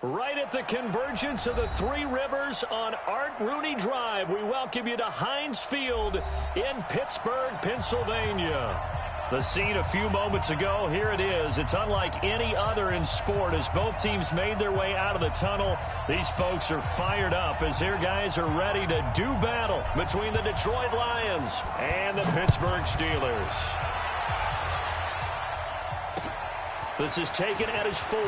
Right at the convergence of the Three Rivers on Art Rooney Drive, we welcome you to Heinz Field in Pittsburgh, Pennsylvania. The scene a few moments ago, here it is. It's unlike any other in sport as both teams made their way out of the tunnel. These folks are fired up as their guys are ready to do battle between the Detroit Lions and the Pittsburgh Steelers. This is taken at his 4.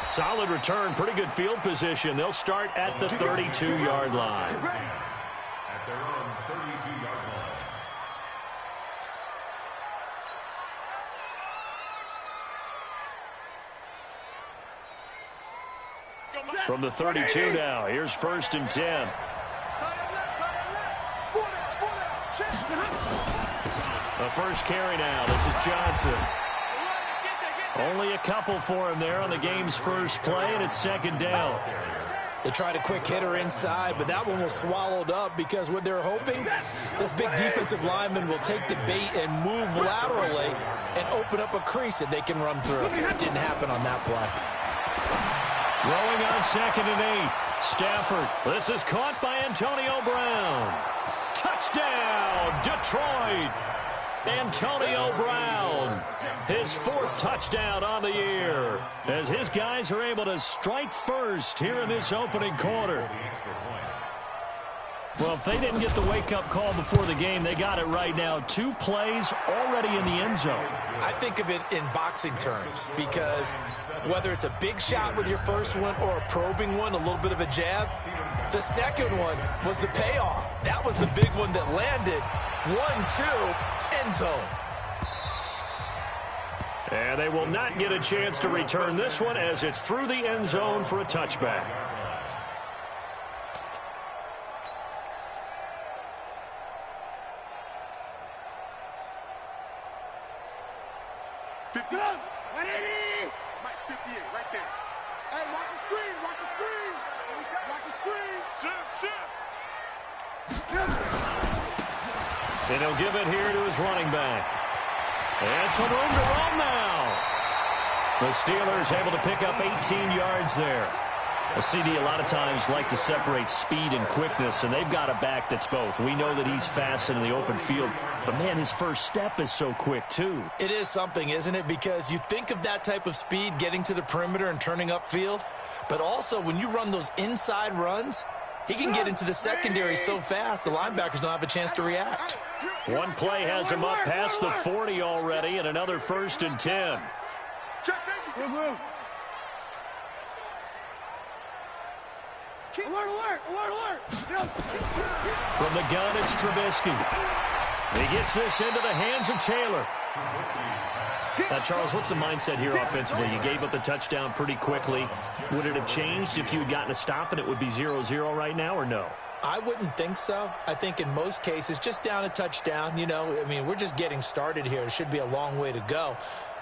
Solid return, pretty good field position. They'll start at the 32-yard line. At their own 32-yard line. From the 32 now, here's 1st and 10. The first carry now, this is Johnson. Only a couple for him there on the game's first play, and it's 2nd down. They tried a quick hitter inside, but that one was swallowed up because what they're hoping, this big defensive lineman will take the bait and move laterally and open up a crease that they can run through. It didn't happen on that play. Throwing on 2nd and 8. Stafford. This is caught by Antonio Brown. Touchdown, Detroit. Antonio Brown, his 4th touchdown on the year, as his guys are able to strike first here in this opening quarter. Well, if they didn't get the wake-up call before the game, they got it right now. 2 plays already in the end zone. I think of it in boxing terms because whether it's a big shot with your first one or a probing one, a little bit of a jab, the second one was the payoff. That was the big one that landed. 1-2, end zone. And they will not get a chance to return this one as it's through the end zone for a touchback. Mike 58, right there. Hey, watch the screen, watch the screen. Watch the screen. And he'll give it here to his running back. And some room to run now. The Steelers able to pick up 18 yards there. A CD a lot of times like to separate speed and quickness, and they've got a back that's both. We know that he's fast in the open field, but, man, his first step is so quick, too. It is something, isn't it? Because you think of that type of speed getting to the perimeter and turning upfield, but also when you run those inside runs, he can get into the secondary so fast the linebackers don't have a chance to react. One play has him up past the 40 already, and another 1st and 10. From the gun, it's Trubisky. He gets this into the hands of Taylor. Now, Charles, what's the mindset here offensively? You gave up the touchdown pretty quickly. Would it have changed if you had gotten a stop and it would be 0-0 right now, or no? I wouldn't think so. I think in most cases, just down a touchdown, you know, I mean, we're just getting started here. It should be a long way to go.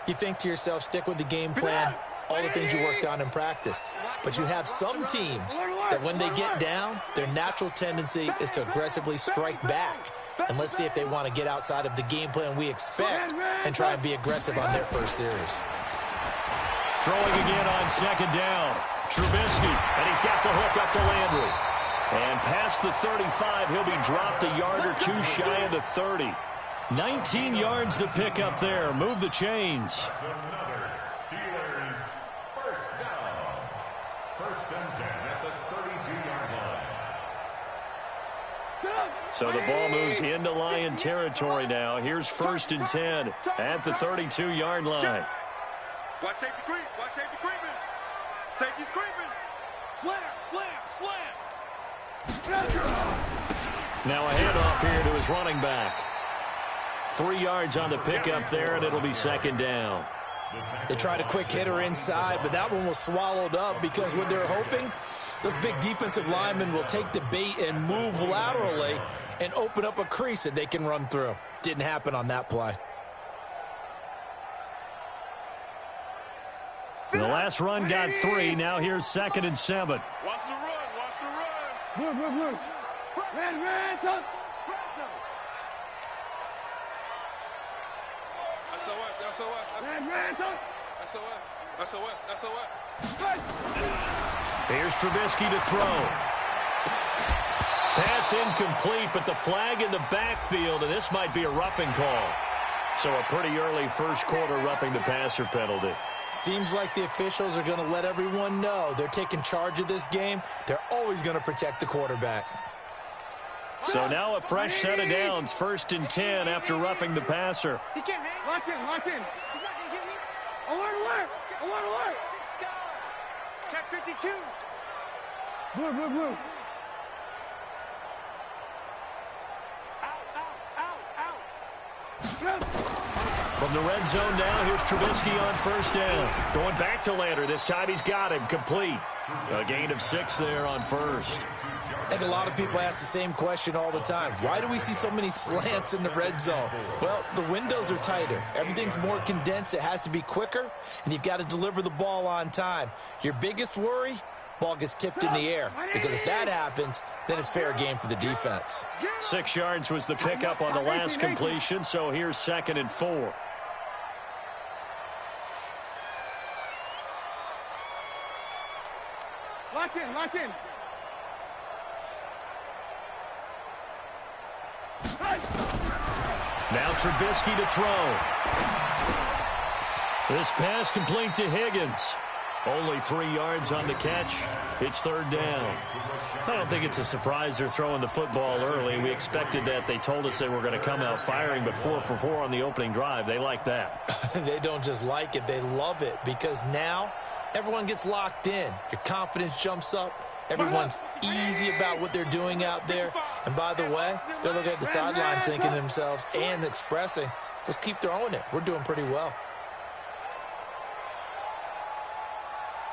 You think to yourself, stick with the game plan, all the things you worked on in practice. But you have some teams that when they get down, their natural tendency is to aggressively strike back. And let's see if they want to get outside of the game plan we expect and try and be aggressive on their first series. Throwing again on 2nd down. Trubisky, and he's got the hook up to Landry. And past the 35, he'll be dropped a yard or 2 shy of the 30. 19 yards to pick up there. Move the chains. Steelers first down. 1st and 10 at the 32-yard line. So the ball moves into Lion territory now. Here's 1st and 10 at the 32-yard line. Watch safety creep. Watch safety creeping. Safety's creeping. Slam, slam, slam. Now a handoff here to his running back. 3 yards on the pickup there, and it'll be 2nd down. They tried a quick hitter inside, but that one was swallowed up because what they're hoping, this big defensive lineman will take the bait and move laterally and open up a crease that they can run through. Didn't happen on that play. The last run got 3. Now here's 2nd and 7. Watch the run. Watch the run. Move. Ran, touch. SOS. Ran, touch. SOS. SOS. SOS. Here's Trubisky to throw. Pass incomplete, but the flag in the backfield, and this might be a roughing call. So a pretty early first quarter roughing the passer penalty. Seems like the officials are going to let everyone know they're taking charge of this game. They're always going to protect the quarterback. So now a fresh set of downs, 1st and 10 after roughing the passer. He can't hang. Lock in. He's not going to get me. Alert. Check 52. Blue. Out. From the red zone now, here's Trubisky on 1st down. Going back to Lander. This time he's got him complete. A gain of 6 there on 1st. I think a lot of people ask the same question all the time. Why do we see so many slants in the red zone? Well, the windows are tighter. Everything's more condensed. It has to be quicker, and you've got to deliver the ball on time. Your biggest worry? Ball gets tipped in the air, because if that happens, then it's fair game for the defense. 6 yards was the pickup on the last completion, so here's 2nd and 4. Lock in. Now Trubisky to throw. This pass complete to Higgins. Only 3 yards on the catch. It's 3rd down. I don't think it's a surprise they're throwing the football early. We expected that. They told us they were going to come out firing, but 4 for 4 on the opening drive. They like that. They don't just like it. They love it, because now everyone gets locked in. Your confidence jumps up. Everyone's easy about what they're doing out there. And by the way, they're looking at the sideline thinking to themselves and expressing, let's keep throwing it. We're doing pretty well.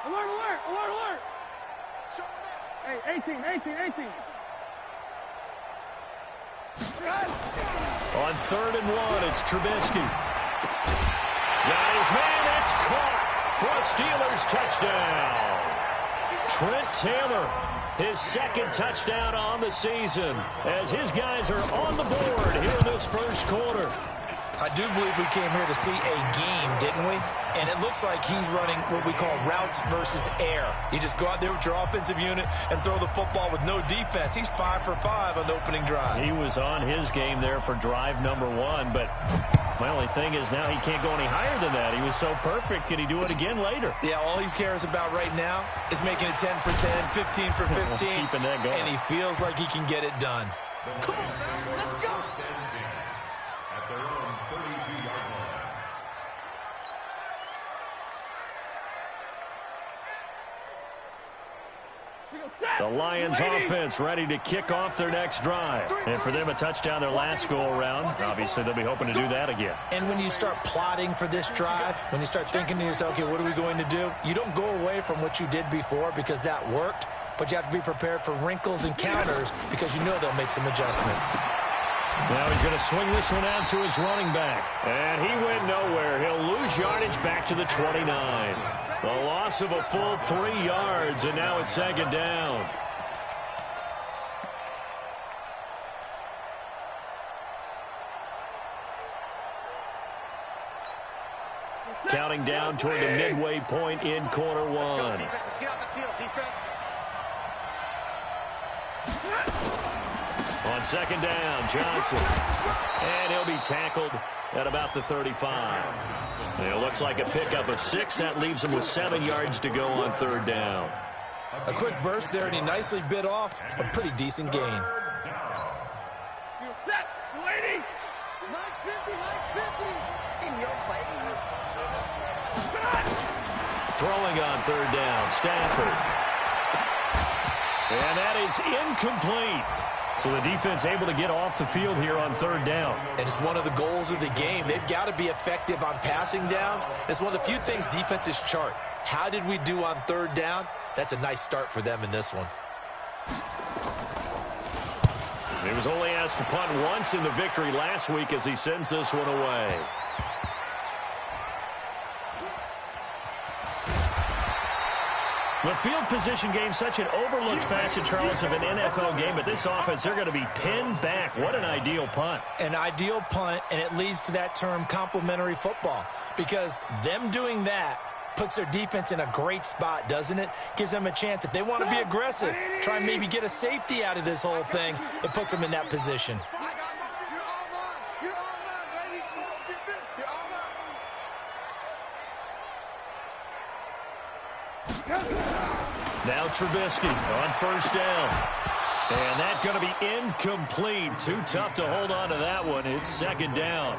Alert. Hey, 18. On 3rd and 1, it's Trubisky. Got his man. It's caught for a Steelers touchdown. Trent Taylor, his 2nd touchdown on the season, as his guys are on the board here in this first quarter. I do believe we came here to see a game, didn't we? And it looks like he's running what we call routes versus air. You just go out there with your offensive unit and throw the football with no defense. He's 5 for 5 on the opening drive. He was on his game there for drive number 1, but my only thing is now he can't go any higher than that. He was so perfect. Can he do it again later? Yeah, all he cares about right now is making it 10 for 10, 15 for 15. Keeping that going. And he feels like he can get it done. Come on, let's go. At their own 32-yard line. The Lions offense ready to kick off their next drive. And for them, a touchdown their last go-around. Obviously, they'll be hoping to do that again. And when you start plotting for this drive, when you start thinking to yourself, okay, what are we going to do? You don't go away from what you did before because that worked, but you have to be prepared for wrinkles and counters because you know they'll make some adjustments. Now he's going to swing this one out to his running back. And he went nowhere. He'll lose yardage back to the 29. The loss of a full 3 yards, and now it's 2nd down. Counting down toward the midway point in quarter 1. Let's go, defense. Let's get out the field, defense. On 2nd down, Johnson. And he'll be tackled at about the 35. And it looks like a pickup of 6. That leaves him with 7 yards to go on 3rd down. A quick burst there, and he nicely bit off a pretty decent gain. You're set. 280. Max 50. In your face. Throwing on 3rd down, Stafford. And that is incomplete. So the defense able to get off the field here on 3rd down. And it's one of the goals of the game. They've got to be effective on passing downs. It's one of the few things defenses chart. How did we do on 3rd down? That's a nice start for them in this one. He was only asked to punt once in the victory last week as he sends this one away. The field position game, such an overlooked facet, Charles, of an NFL game. But this offense, they're going to be pinned back. What an ideal punt. An ideal punt, and it leads to that term complementary football. Because them doing that Puts their defense in a great spot, doesn't it? Gives them a chance. If they want to be aggressive, try and maybe get a safety out of this whole thing, it puts them in that position. Now Trubisky on first down. And that's going to be incomplete. Too tough to hold on to that one. It's second down.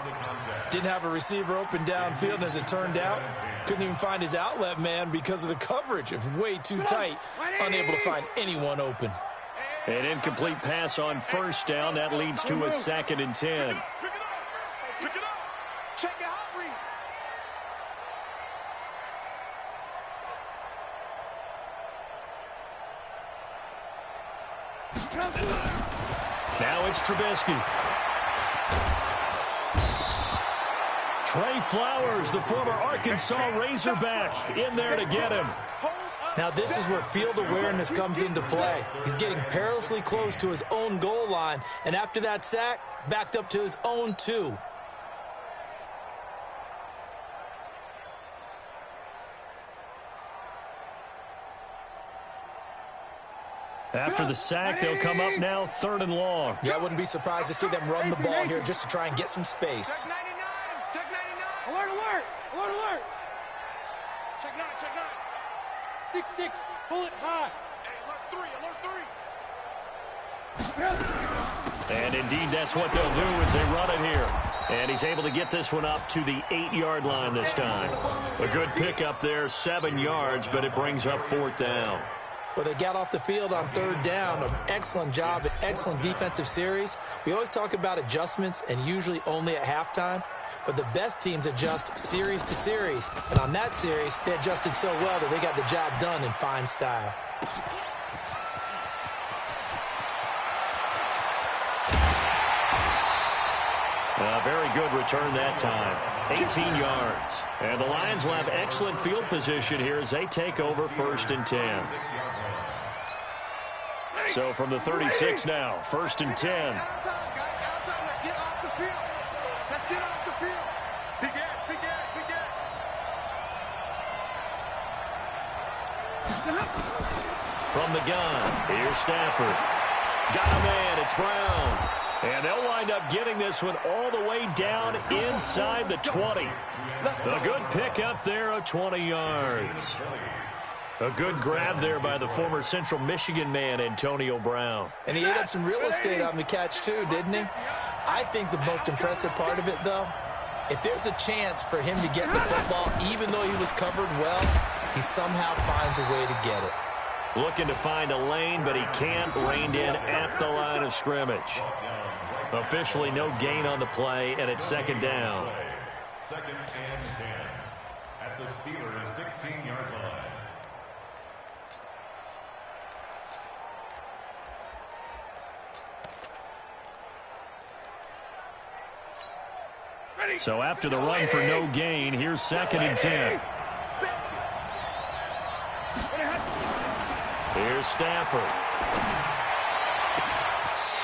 Didn't have a receiver open downfield, as it turned out. Couldn't even find his outlet man because of the coverage. It was way too tight. Unable to find anyone open. An incomplete pass on first down. That leads to a 2nd and 10. Pick it up. Check it out, read. Now it's Trubisky. Trey Flowers, the former Arkansas Razorback, in there to get him. Now this is where field awareness comes into play. He's getting perilously close to his own goal line, and after that sack, backed up to his own 2. After the sack, they'll come up now 3rd and long. Yeah, I wouldn't be surprised to see them run the ball here just to try and get some space. Check 99. Check 99. Alert, alert. Alert, alert. Check 9. Check 9. 6-6. Pull it high. Hey, alert 3. Alert 3. And indeed, that's what they'll do as they run it here. And he's able to get this one up to the 8-yard line this time. A good pickup there, 7 yards, but it brings up 4th down. Well, they got off the field on 3rd down. An excellent job, an excellent defensive series. We always talk about adjustments, and usually only at halftime. But the best teams adjust series to series. And on that series, they adjusted so well that they got the job done in fine style. A very good return that time. 18 yards. And the Lions will have excellent field position here as they take over 1st and 10. So from the 36 now, 1st and 10. Let's get off the field. Let's get off the field. Big Ed. From the gun, here's Stafford. Got a man, it's Brown. And they'll wind up getting this one all the way down inside the 20. A good pickup there of 20 yards. A good grab there by the former Central Michigan man, Antonio Brown. And he ate up some real estate on the catch, too, didn't he? I think the most impressive part of it, though, if there's a chance for him to get the football, even though he was covered well, he somehow finds a way to get it. Looking to find a lane, but he can't. Reined in at the line of scrimmage. Officially no gain on the play, and it's 2nd down. 2nd and 10 at the Steelers' 16-yard line. So after the run for no gain, here's 2nd and 10. Here's Stafford.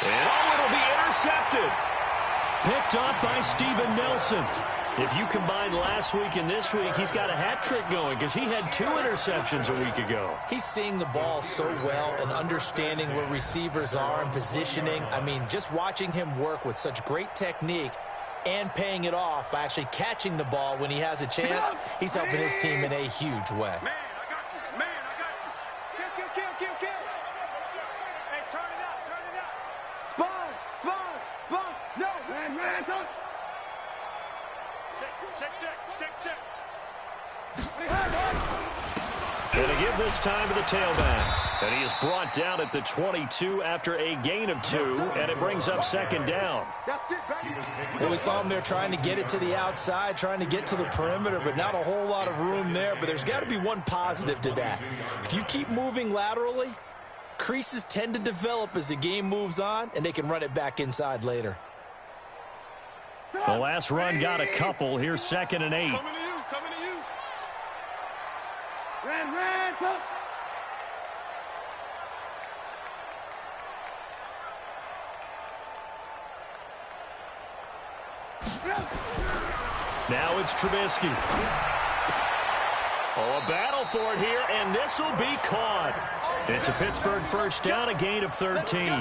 And it'll be intercepted. Picked up by Steven Nelson. If you combine last week and this week, he's got a hat trick going because he had 2 interceptions a week ago. He's seeing the ball so well and understanding where receivers are and positioning. I mean, just watching him work with such great technique and paying it off by actually catching the ball when he has a chance, he's helping his team in a huge way. Man, I got you. Kill. Hey, turn it out. Sponge. No. Man, talk. Check. And they give this time to the tailback. And he is brought down at the 22 after a gain of 2, and it brings up 2nd down. That's it, baby. Well, we saw him there trying to get it to the outside, trying to get to the perimeter, but not a whole lot of room there. But there's got to be one positive to that. If you keep moving laterally, creases tend to develop as the game moves on, and they can run it back inside later. The last run got a couple. Here's 2nd and 8. Coming to you. Ran, talk. Now it's Trubisky. Oh, a battle for it here, and this will be caught. It's a Pittsburgh first down, a gain of 13.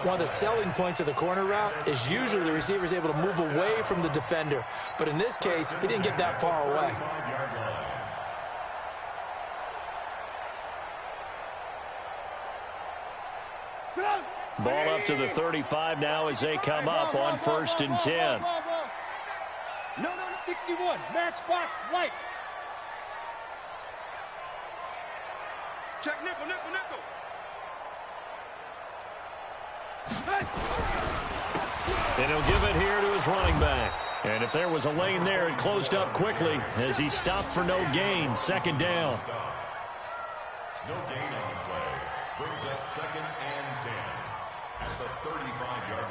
One of the selling points of the corner route is usually the receiver is able to move away from the defender. But in this case, he didn't get that far away. Ball up to the 35 now as they come up on 1st and 10. No, 61. Matchbox lights. Check nickel, nickel, nickel. And he'll give it here to his running back. And if there was a lane there, it closed up quickly as he stopped for no gain. 2nd down. No gain on the play. Brings up 2nd and 10 at the 35-yard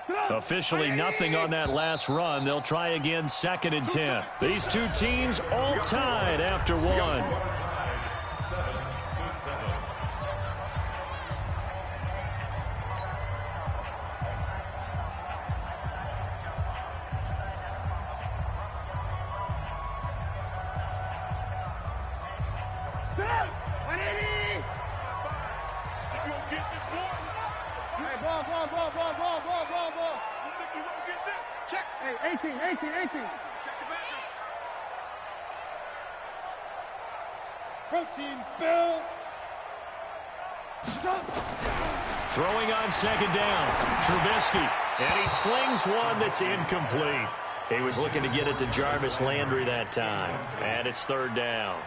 line. Officially nothing on that last run. They'll try again 2nd and 10. These two teams all tied after one. 7-7. Ball. Check. Hey, 18. Check the bathroom. Protein spill. Throwing on 2nd down. Trubisky. And he slings one that's incomplete. He was looking to get it to Jarvis Landry that time. And it's 3rd down.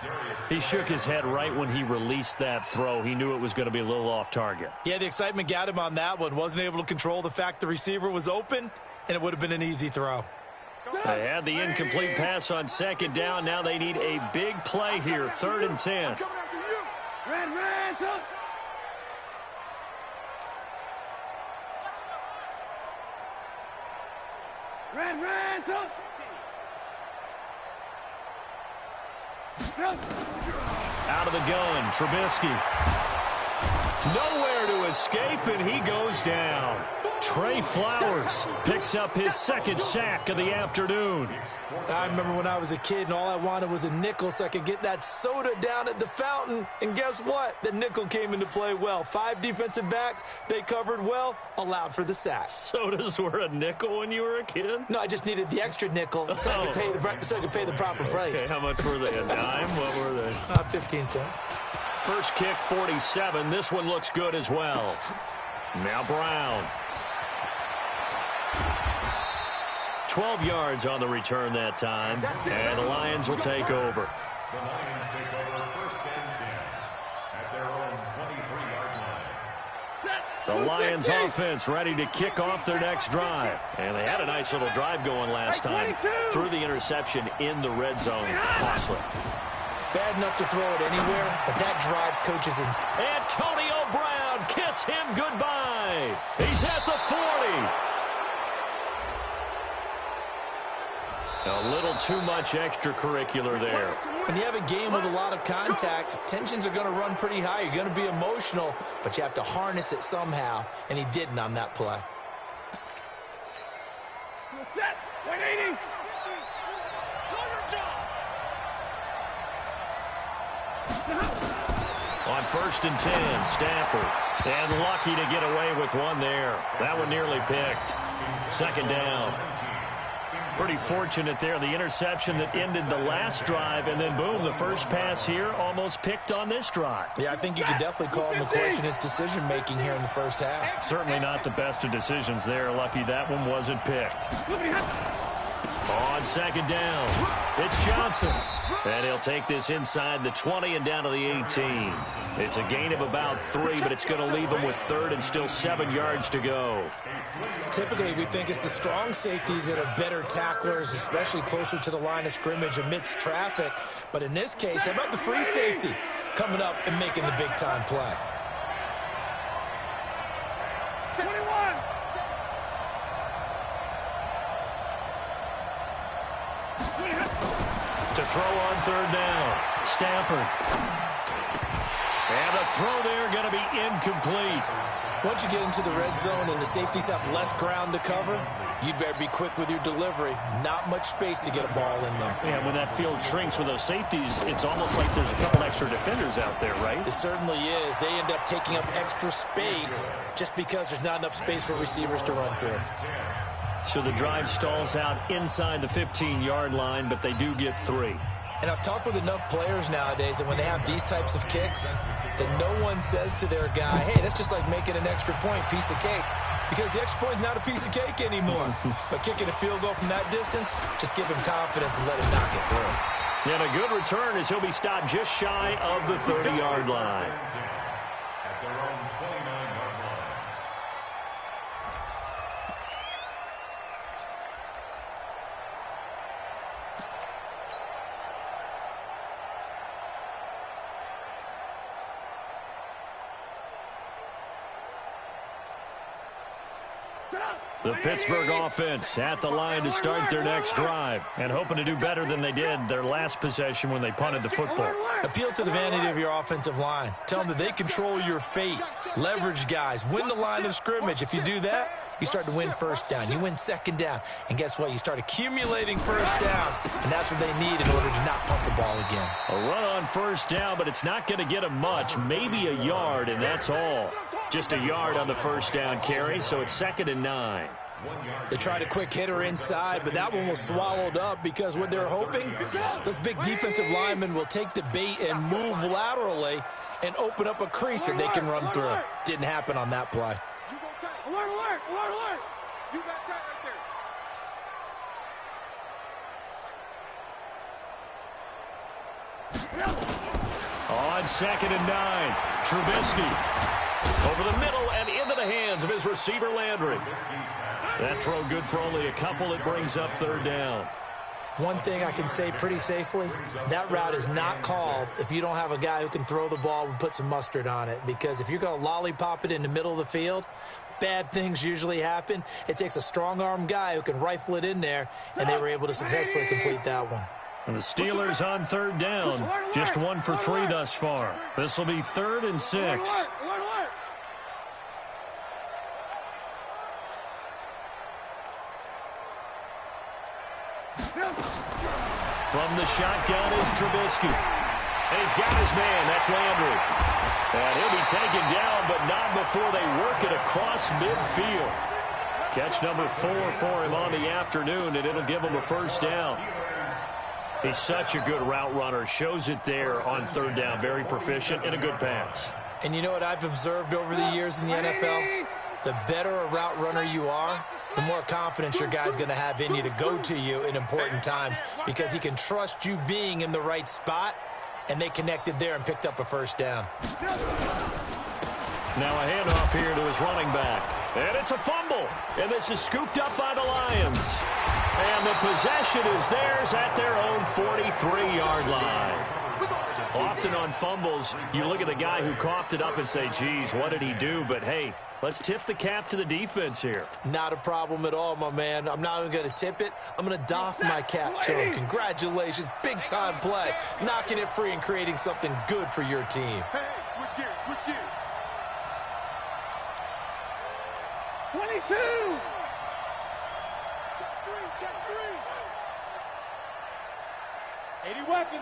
He shook his head right when he released that throw. He knew it was going to be a little off target. Yeah, the excitement got him on that one. Wasn't able to control the fact the receiver was open, and it would have been an easy throw. They had the incomplete pass on 2nd down. Now they need a big play here. 3rd and 10. Red, up. Red, up. Out of the gun, Trubisky. Nowhere to escape, and he goes down. Trey Flowers picks up his 2nd sack of the afternoon. I remember when I was a kid and all I wanted was a nickel so I could get that soda down at the fountain. And guess what? The nickel came into play well. 5 defensive backs, they covered well, allowed for the sack. Sodas were a nickel when you were a kid? No, I just needed the extra nickel so I could pay the proper price. Okay, how much were they? A dime? What were they? 15 cents. First kick, 47. This one looks good as well. Now Brown. 12 yards on the return that time, and the Lions will take over. The Lions take over 1st and 10 at their own 23-yard line. The Lions offense ready to kick off their next drive. And they had a nice little drive going last time. Threw the interception in the red zone. Costly. Bad enough to throw it anywhere, but that drives coaches in. Antonio Brown, kiss him goodbye. He's at the 40. A little too much extracurricular there. When you have a game with a lot of contact, tensions are going to run pretty high. You're going to be emotional, but you have to harness it somehow, and he didn't on that play. Set. 180. On 1st and 10, Stafford. And lucky to get away with one there. That one nearly picked. 2nd down. Pretty fortunate there. The interception that ended the last drive, and then boom, the first pass here almost picked on this drive. Yeah, I think you could definitely call him to question his decision-making here in the first half. Certainly not the best of decisions there. Lucky that one wasn't picked. On 2nd down, it's Johnson. And he'll take this inside the 20 and down to the 18. It's a gain of about 3, but it's going to leave him with 3rd and still 7 yards to go. Typically, we think it's the strong safeties that are better tacklers, especially closer to the line of scrimmage amidst traffic. But in this case, how about the free safety coming up and making the big-time play? 21. To throw on 3rd down, Stafford. And the throw there going to be incomplete. Once you get into the red zone and the safeties have less ground to cover, you'd better be quick with your delivery. Not much space to get a ball in there. Yeah, when that field shrinks with those safeties, it's almost like there's a couple extra defenders out there, right? It certainly is. They end up taking up extra space just because there's not enough space for receivers to run through. So the drive stalls out inside the 15-yard line, but they do get 3. And I've talked with enough players nowadays that when they have these types of kicks, that no one says to their guy, hey, that's just like making an extra point, piece of cake. Because the extra point is not a piece of cake anymore. But kicking a field goal from that distance, just give him confidence and let him knock it through. And a good return as he'll be stopped just shy of the 30-yard line. At their own 29-yard line. The Pittsburgh offense at the line to start their next drive and hoping to do better than they did their last possession when they punted the football. Appeal to the vanity of your offensive line. Tell them that they control your fate. Leverage guys. Win the line of scrimmage. If you do that, you start to win first down. You win second down. And guess what? You start accumulating first downs. And that's what they need in order to not punt the ball again. A run on first down, but it's not going to get them much. Maybe a yard, and that's all. Just a yard on the first down carry, so it's 2nd and 9. They tried a quick hitter inside, but that one was swallowed up because what they're hoping, those big defensive linemen will take the bait and move laterally and open up a crease that they can run through. Didn't happen on that play. Alert, alert, alert, alert. You got tight right there. On 2nd and 9, Trubisky over the middle and into the hands of his receiver Landry. That throw good for only a couple. It brings up 3rd down. One thing I can say pretty safely, that route is not called if you don't have a guy who can throw the ball and put some mustard on it. Because if you're going to lollipop it in the middle of the field, bad things usually happen. It takes a strong-arm guy who can rifle it in there, and they were able to successfully complete that one. And the Steelers on 3rd down, just 1 for 3 thus far. This will be 3rd and 6. From the shotgun is Trubisky. And he's got his man. That's Landry. And he'll be taken down, but not before they work it across midfield. Catch number 4 for him on the afternoon, and it'll give him a first down. He's such a good route runner. Shows it there on 3rd down. Very proficient and a good pass. And you know what I've observed over the years in the NFL? The better a route runner you are, the more confidence your guy's going to have in you to go to you in important times because he can trust you being in the right spot, and they connected there and picked up a first down. Now a handoff here to his running back. And it's a fumble. And this is scooped up by the Lions. And the possession is theirs at their own 43-yard line. Often on fumbles, you look at the guy who coughed it up and say, geez, what did he do? But, hey, let's tip the cap to the defense here. Not a problem at all, my man. I'm not even going to tip it. I'm going to doff my cap to him. Congratulations. Big-time play. Knocking it free and creating something good for your team. Hey, switch gears, switch gears. 22. Check three. 80 weapon.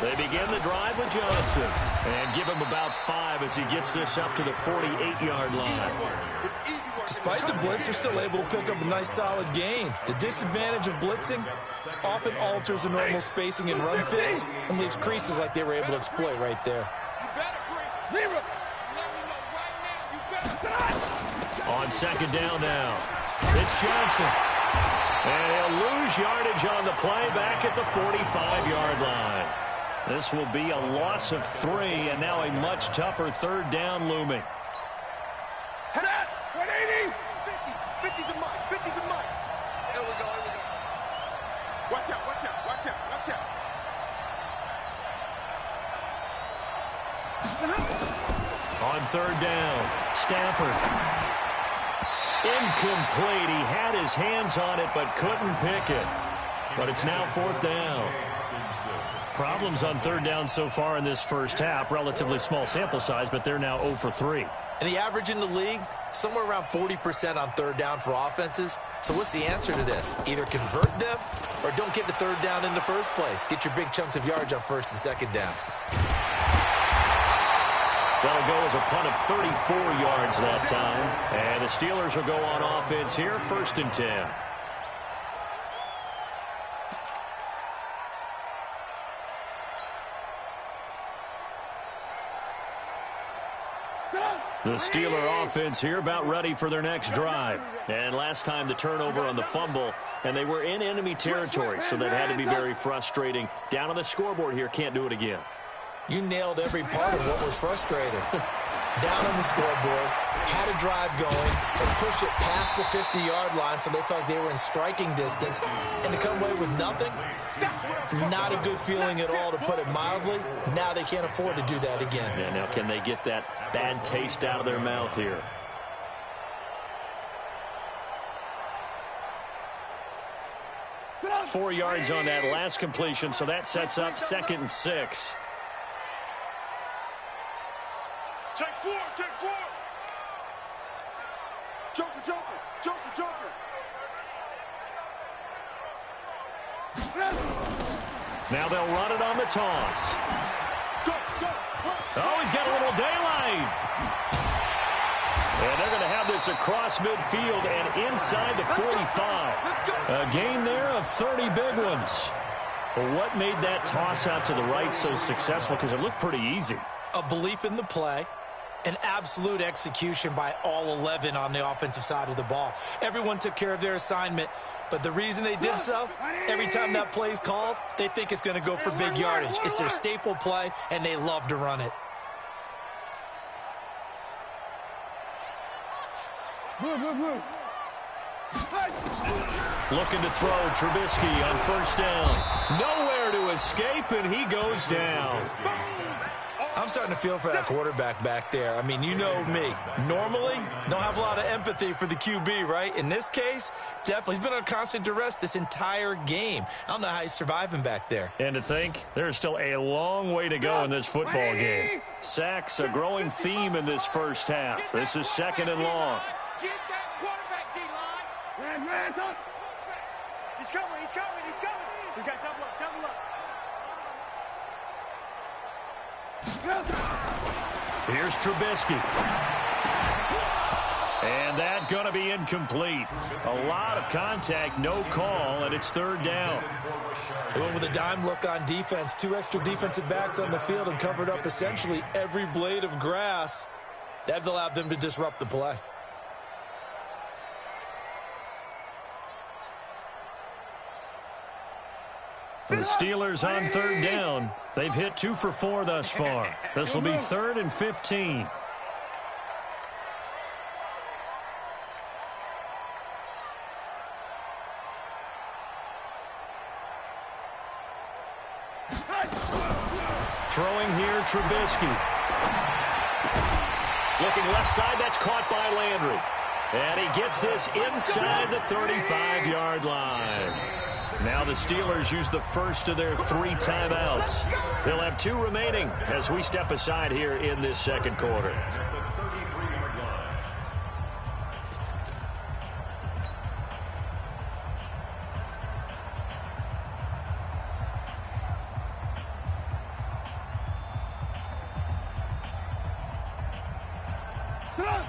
They begin the drive with Johnson and give him about 5 as he gets this up to the 48-yard line. Despite the blitz, they're still able to pick up a nice solid gain. The disadvantage of blitzing often alters the normal spacing and run fits and leaves creases like they were able to exploit right there. On 2nd down now, it's Johnson. And he'll lose yardage on the play back at the 45-yard line. This will be a loss of 3, and now a much tougher 3rd down looming. 180. 50 to Mike, 50 to Mike. Here we go. Watch out, watch out, watch out, watch out. On 3rd down, Stafford. Incomplete. He had his hands on it but couldn't pick it. But it's now 4th down. Problems on 3rd down so far in this first half. Relatively small sample size, but they're now 0 for 3. And the average in the league, somewhere around 40% on third down for offenses. So what's the answer to this? Either convert them or don't get the third down in the first place. Get your big chunks of yards on first and second down. That'll go as a punt of 34 yards that time. And the Steelers will go on offense here, 1st and 10. The Steeler offense here about ready for their next drive. And last time the turnover on the fumble, and they were in enemy territory, so that had to be very frustrating. Down on the scoreboard here, can't do it again. You nailed every part of what was frustrating. Down on the scoreboard, had a drive going, and pushed it past the 50-yard line so they felt they were in striking distance. And to come away with nothing, not a good feeling at all, to put it mildly. Now they can't afford to do that again. Yeah, now can they get that bad taste out of their mouth here? Four yards on that last completion, so that sets up 2nd and 6. Take 4, take 4. Joker, Joker, Joker, Joker. Now they'll run it on the toss. Go, go. Oh, he's got a little daylight. And they're going to have this across midfield and inside the 45. A gain there of 30 big ones. Well, what made that toss out to the right so successful? Because it looked pretty easy. A belief in the play. An absolute execution by all 11 on the offensive side of the ball. Everyone took care of their assignment, but the reason they did so, every time that play is called, they think it's going to go for big yardage. It's their staple play, and they love to run it. Looking to throw Trubisky on 1st down. Nowhere to escape, and he goes down. I'm starting to feel for that quarterback back there. I mean, you know me. Normally, don't have a lot of empathy for the QB, right? In this case, definitely. He's been on constant duress this entire game. I don't know how he's surviving back there. And to think, there's still a long way to go in this football game. Sacks, a growing theme in this first half. This is 2nd and long. Get that quarterback, D-line. Ran. He's coming, he's coming, he's coming. We got double up, double up. Here's Trubisky. And that's going to be incomplete. A lot of contact, no call, and it's 3rd down. They went with a dime look on defense. 2 extra defensive backs on the field and covered up essentially every blade of grass. That allowed them to disrupt the play. The Steelers on 3rd down. They've hit 2 for 4 thus far. This will be 3rd and 15. Throwing here, Trubisky. Looking left side, that's caught by Landry. And he gets this inside the 35-yard line. Now the Steelers use the first of their 3 timeouts. They'll have 2 remaining as we step aside here in this 2nd quarter.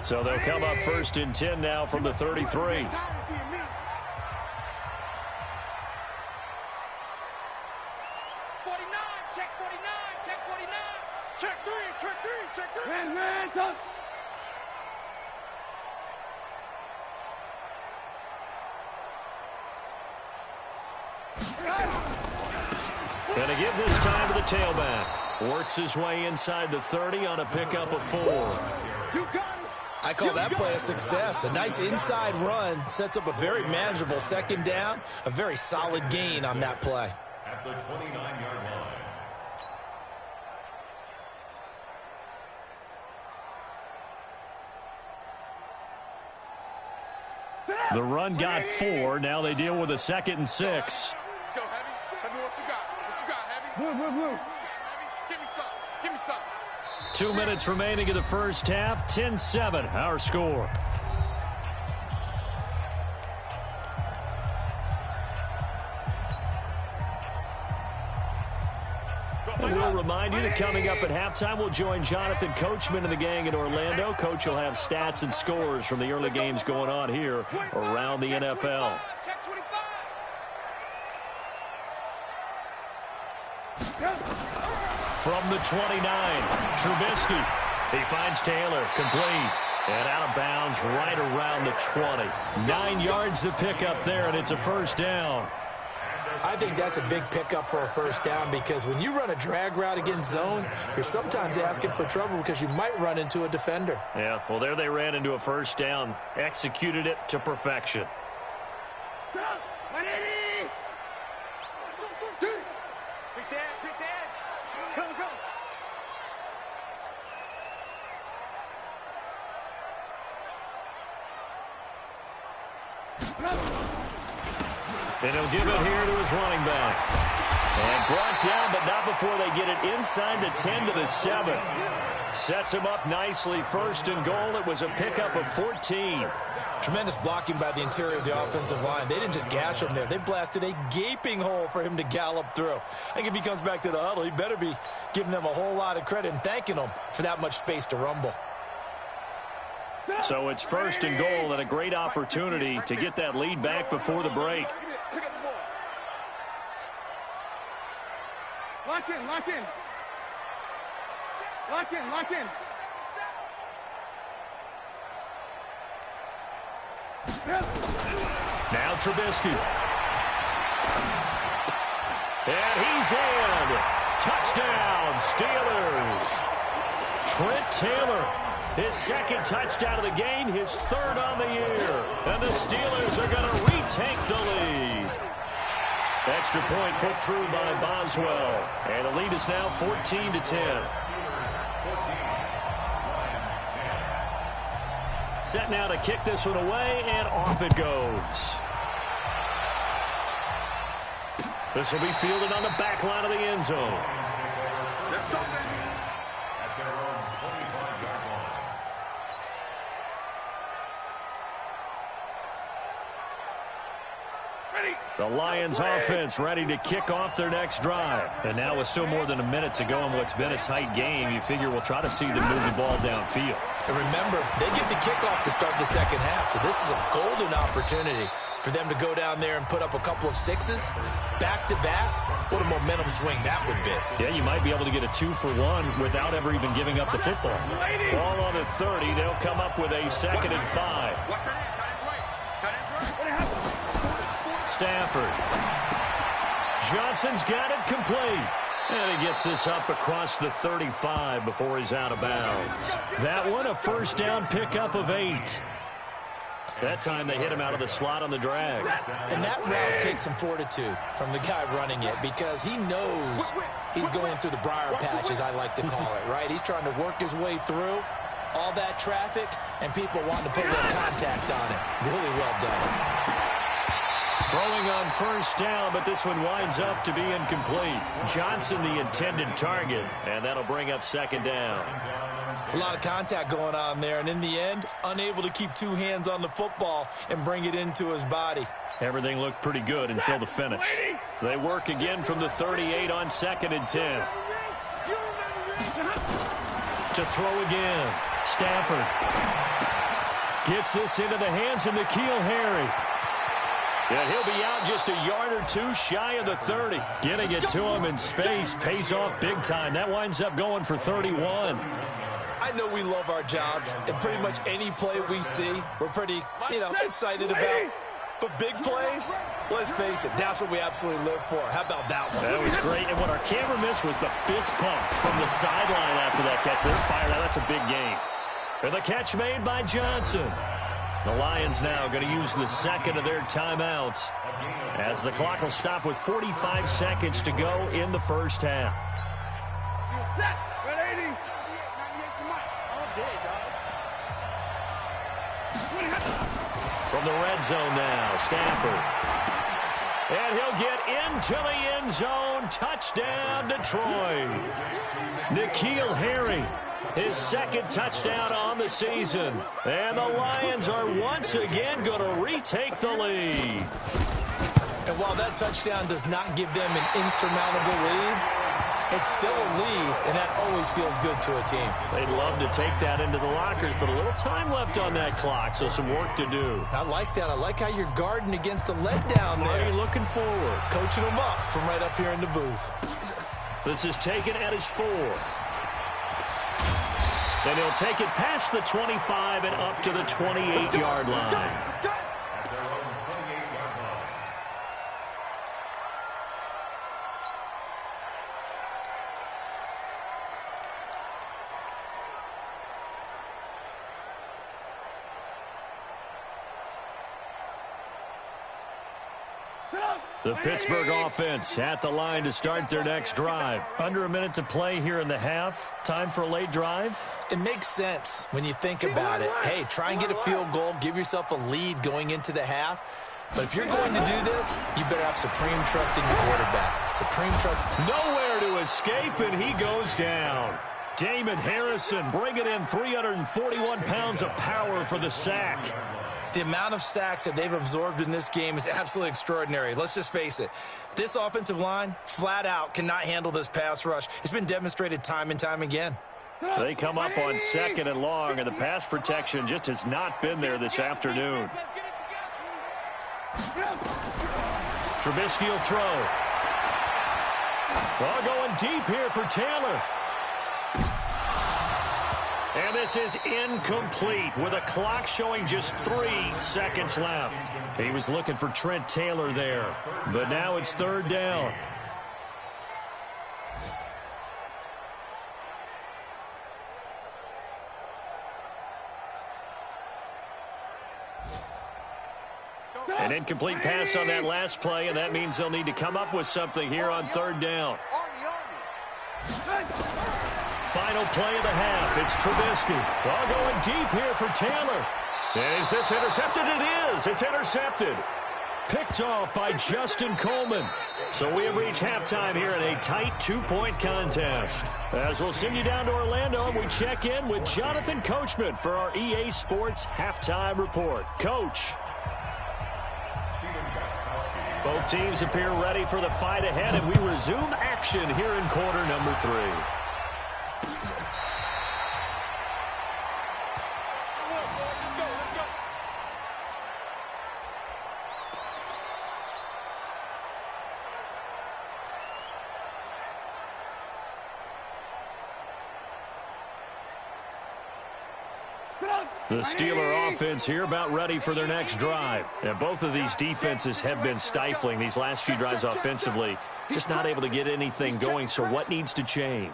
So they'll come up 1st and 10 now from the 33. Gonna give this time to the tailback. Works his way inside the 30 on a pickup of 4. I call that play a success. A nice inside run sets up a very manageable 2nd down. A very solid gain on that play. At the 29-yard line. The run got 4. Now they deal with a 2nd and 6. Let's go, Heavy. Heavy, what you got? What you got, Heavy? Blue. Heavy, give me some. Give me some. 2 minutes remaining in the first half. 10-7, our score. And we'll remind you that coming up at halftime, we'll join Jonathan Coachman and the gang in Orlando. Coach will have stats and scores from the early games going on here around the NFL. From the 29, Trubisky. He finds Taylor, complete. And out of bounds right around the 20. 9 yards to pick up there, and it's a first down. I think that's a big pickup for a first down because when you run a drag route against zone, you're sometimes asking for trouble because you might run into a defender. Yeah, well, there they ran into a first down. Executed it to perfection. Pick the edge. Come. And he'll give it here to his running back. And brought down, but not before they get it inside the 10 to the 7. Sets him up nicely. First and goal. It was a pickup of 14. Tremendous blocking by the interior of the offensive line. They didn't just gash him there. They blasted a gaping hole for him to gallop through. I think if he comes back to the huddle, he better be giving them a whole lot of credit and thanking them for that much space to rumble. So it's first and goal and a great opportunity to get that lead back before the break. Lock in. Now Trubisky. And he's in. Touchdown, Steelers. Trent Taylor, his second touchdown of the game, his third on the year. And the Steelers are going to retake the lead. Extra point put through by Boswell. And the lead is now 14-10. Set now to kick this one away, and off it goes. This will be fielded on the back line of the end zone. The Lions offense ready to kick off their next drive. And now with still more than a minute to go in what's been a tight game, you figure we'll try to see them move the ball downfield. And remember, they give the kickoff to start the second half, so this is a golden opportunity for them to go down there and put up a couple of sixes back-to-back. What a momentum swing that would be. Yeah, you might be able to get a 2-for-1 without ever even giving up the football. Ball on the 30. They'll come up with a 2nd and 5. Stafford. Johnson's got it complete. And he gets this up across the 35 before he's out of bounds. That one, a first down pickup of 8. That time they hit him out of the slot on the drag. And that route takes some fortitude from the guy running it because he knows he's going through the briar patch, as I like to call it, right? He's trying to work his way through all that traffic, and people wanting to put a little contact on it. Really well done. Throwing on first down, but this one winds up to be incomplete. Johnson the intended target, and that'll bring up 2nd down. It's a lot of contact going on there, and in the end, unable to keep 2 hands on the football and bring it into his body. Everything looked pretty good until the finish. They work again from the 38 on 2nd and 10. To throw again. Stafford gets this into the hands of N'Keal Harry. Yeah, he'll be out just a yard or 2 shy of the 30. Getting it to him in space pays off big time. That winds up going for 31. I know we love our jobs, and pretty much any play we see, we're pretty, excited about. But big plays, let's face it, that's what we absolutely live for. How about that one? That was great, and what our camera missed was the fist pump from the sideline after that catch. They're fired out. That's a big game. And the catch made by Johnson. The Lions now going to use the 2nd of their timeouts as the clock will stop with 45 seconds to go in the first half. From the red zone now, Stafford. And he'll get into the end zone. Touchdown, Detroit. N'Keal Harry, his second touchdown on the season. And the Lions are once again going to retake the lead. And while that touchdown does not give them an insurmountable lead, it's still a lead, and that always feels good to a team. They'd love to take that into the lockers, but a little time left on that clock, so some work to do. I like that. I like how you're guarding against a letdown there. Are you looking forward? Coaching them up from right up here in the booth. This is taken at his 4. Then he'll take it past the 25 and up to the 28-yard line. The Pittsburgh offense at the line to start their next drive. Under a minute to play here in the half. Time for a late drive. It makes sense when you think about it. Hey, try and get a field goal. Give yourself a lead going into the half. But if you're going to do this, you better have supreme trust in your quarterback. Supreme trust. Nowhere to escape, and he goes down. Damon Harrison bringing in 341 pounds of power for the sack. The amount of sacks that they've absorbed in this game is absolutely extraordinary. Let's just face it. This offensive line, flat out, cannot handle this pass rush. It's been demonstrated time and time again. They come up on 2nd and long, and the pass protection just has not been there this afternoon. Trubisky will throw. Ball going deep here for Taylor. And this is incomplete with a clock showing just 3 seconds left. He was looking for Trent Taylor there, but now it's 3rd down. An incomplete pass on that last play, and that means they'll need to come up with something here on 3rd down. Final play of the half. It's Trubisky. Ball going deep here for Taylor. And is this intercepted? It is. It's intercepted. Picked off by Justin Coleman. So we have reached halftime here in a tight 2-point contest. As we'll send you down to Orlando, and we check in with Jonathan Coachman for our EA Sports Halftime Report. Coach. Both teams appear ready for the fight ahead, and we resume action here in quarter number 3. The Steeler offense here about ready for their next drive. And both of these defenses have been stifling these last few drives offensively. Just not able to get anything going, so what needs to change?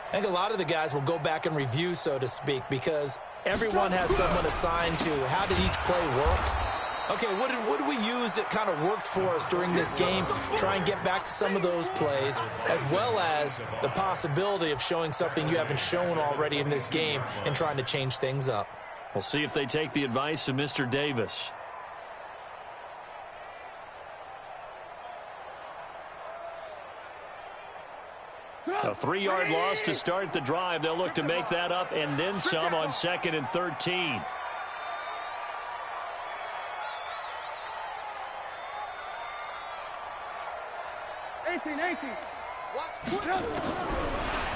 I think a lot of the guys will go back and review, so to speak, because everyone has someone assigned to how did each play work. Okay, what did we use that kind of worked for us during this game? Try and get back to some of those plays, as well as the possibility of showing something you haven't shown already in this game and trying to change things up. We'll see if they take the advice of Mr. Davis. A 3-yard loss to start the drive. They'll look to make that up and then some on 2nd and 13.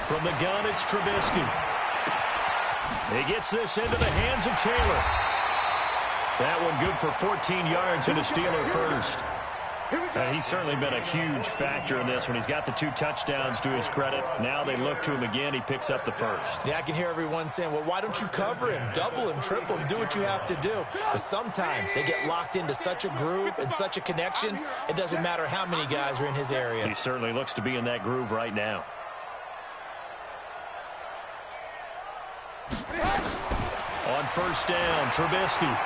From the gun, it's Trubisky. He gets this into the hands of Taylor. That one good for 14 yards and a Steeler first. He's certainly been a huge factor in this when he's got the 2 touchdowns to his credit. Now they look to him again. He picks up the first. Yeah, I can hear everyone saying, well, why don't you cover him, double him, triple him, do what you have to do. But sometimes they get locked into such a groove and such a connection, it doesn't matter how many guys are in his area. He certainly looks to be in that groove right now. On 1st down, Trubisky.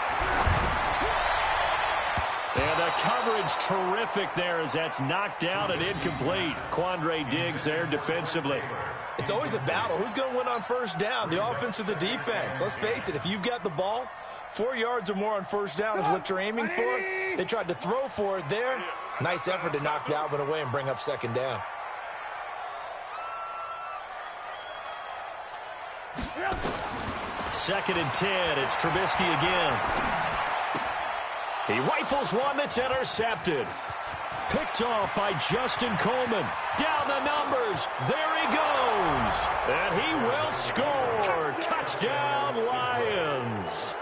And the coverage terrific there as that's knocked down and incomplete. Quandre Diggs there defensively. It's always a battle. Who's going to win on 1st down, the offense or the defense? Let's face it, if you've got the ball, 4 yards or more on 1st down is what you're aiming for. They tried to throw for it there. Nice effort to knock Dalvin away and bring up second down. Second and 10. It's Trubisky again. He rifles one that's intercepted. Picked off by Justin Coleman. Down the numbers. There he goes. And he will score. Touchdown, Lions.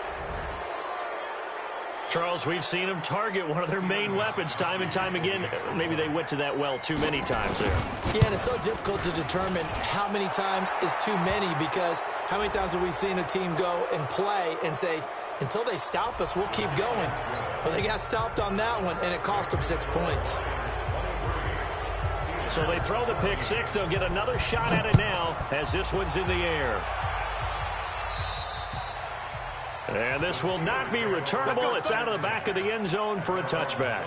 Charles, we've seen them target one of their main weapons time and time again. Maybe they went to that well too many times there. Yeah, and it's so difficult to determine how many times is too many, because how many times have we seen a team go and play and say, until they stop us, we'll keep going. Well, they got stopped on that one, and it cost them 6 points. So they throw the pick six. They'll get another shot at it now as this one's in the air. And this will not be returnable. It's out of the back of the end zone for a touchback.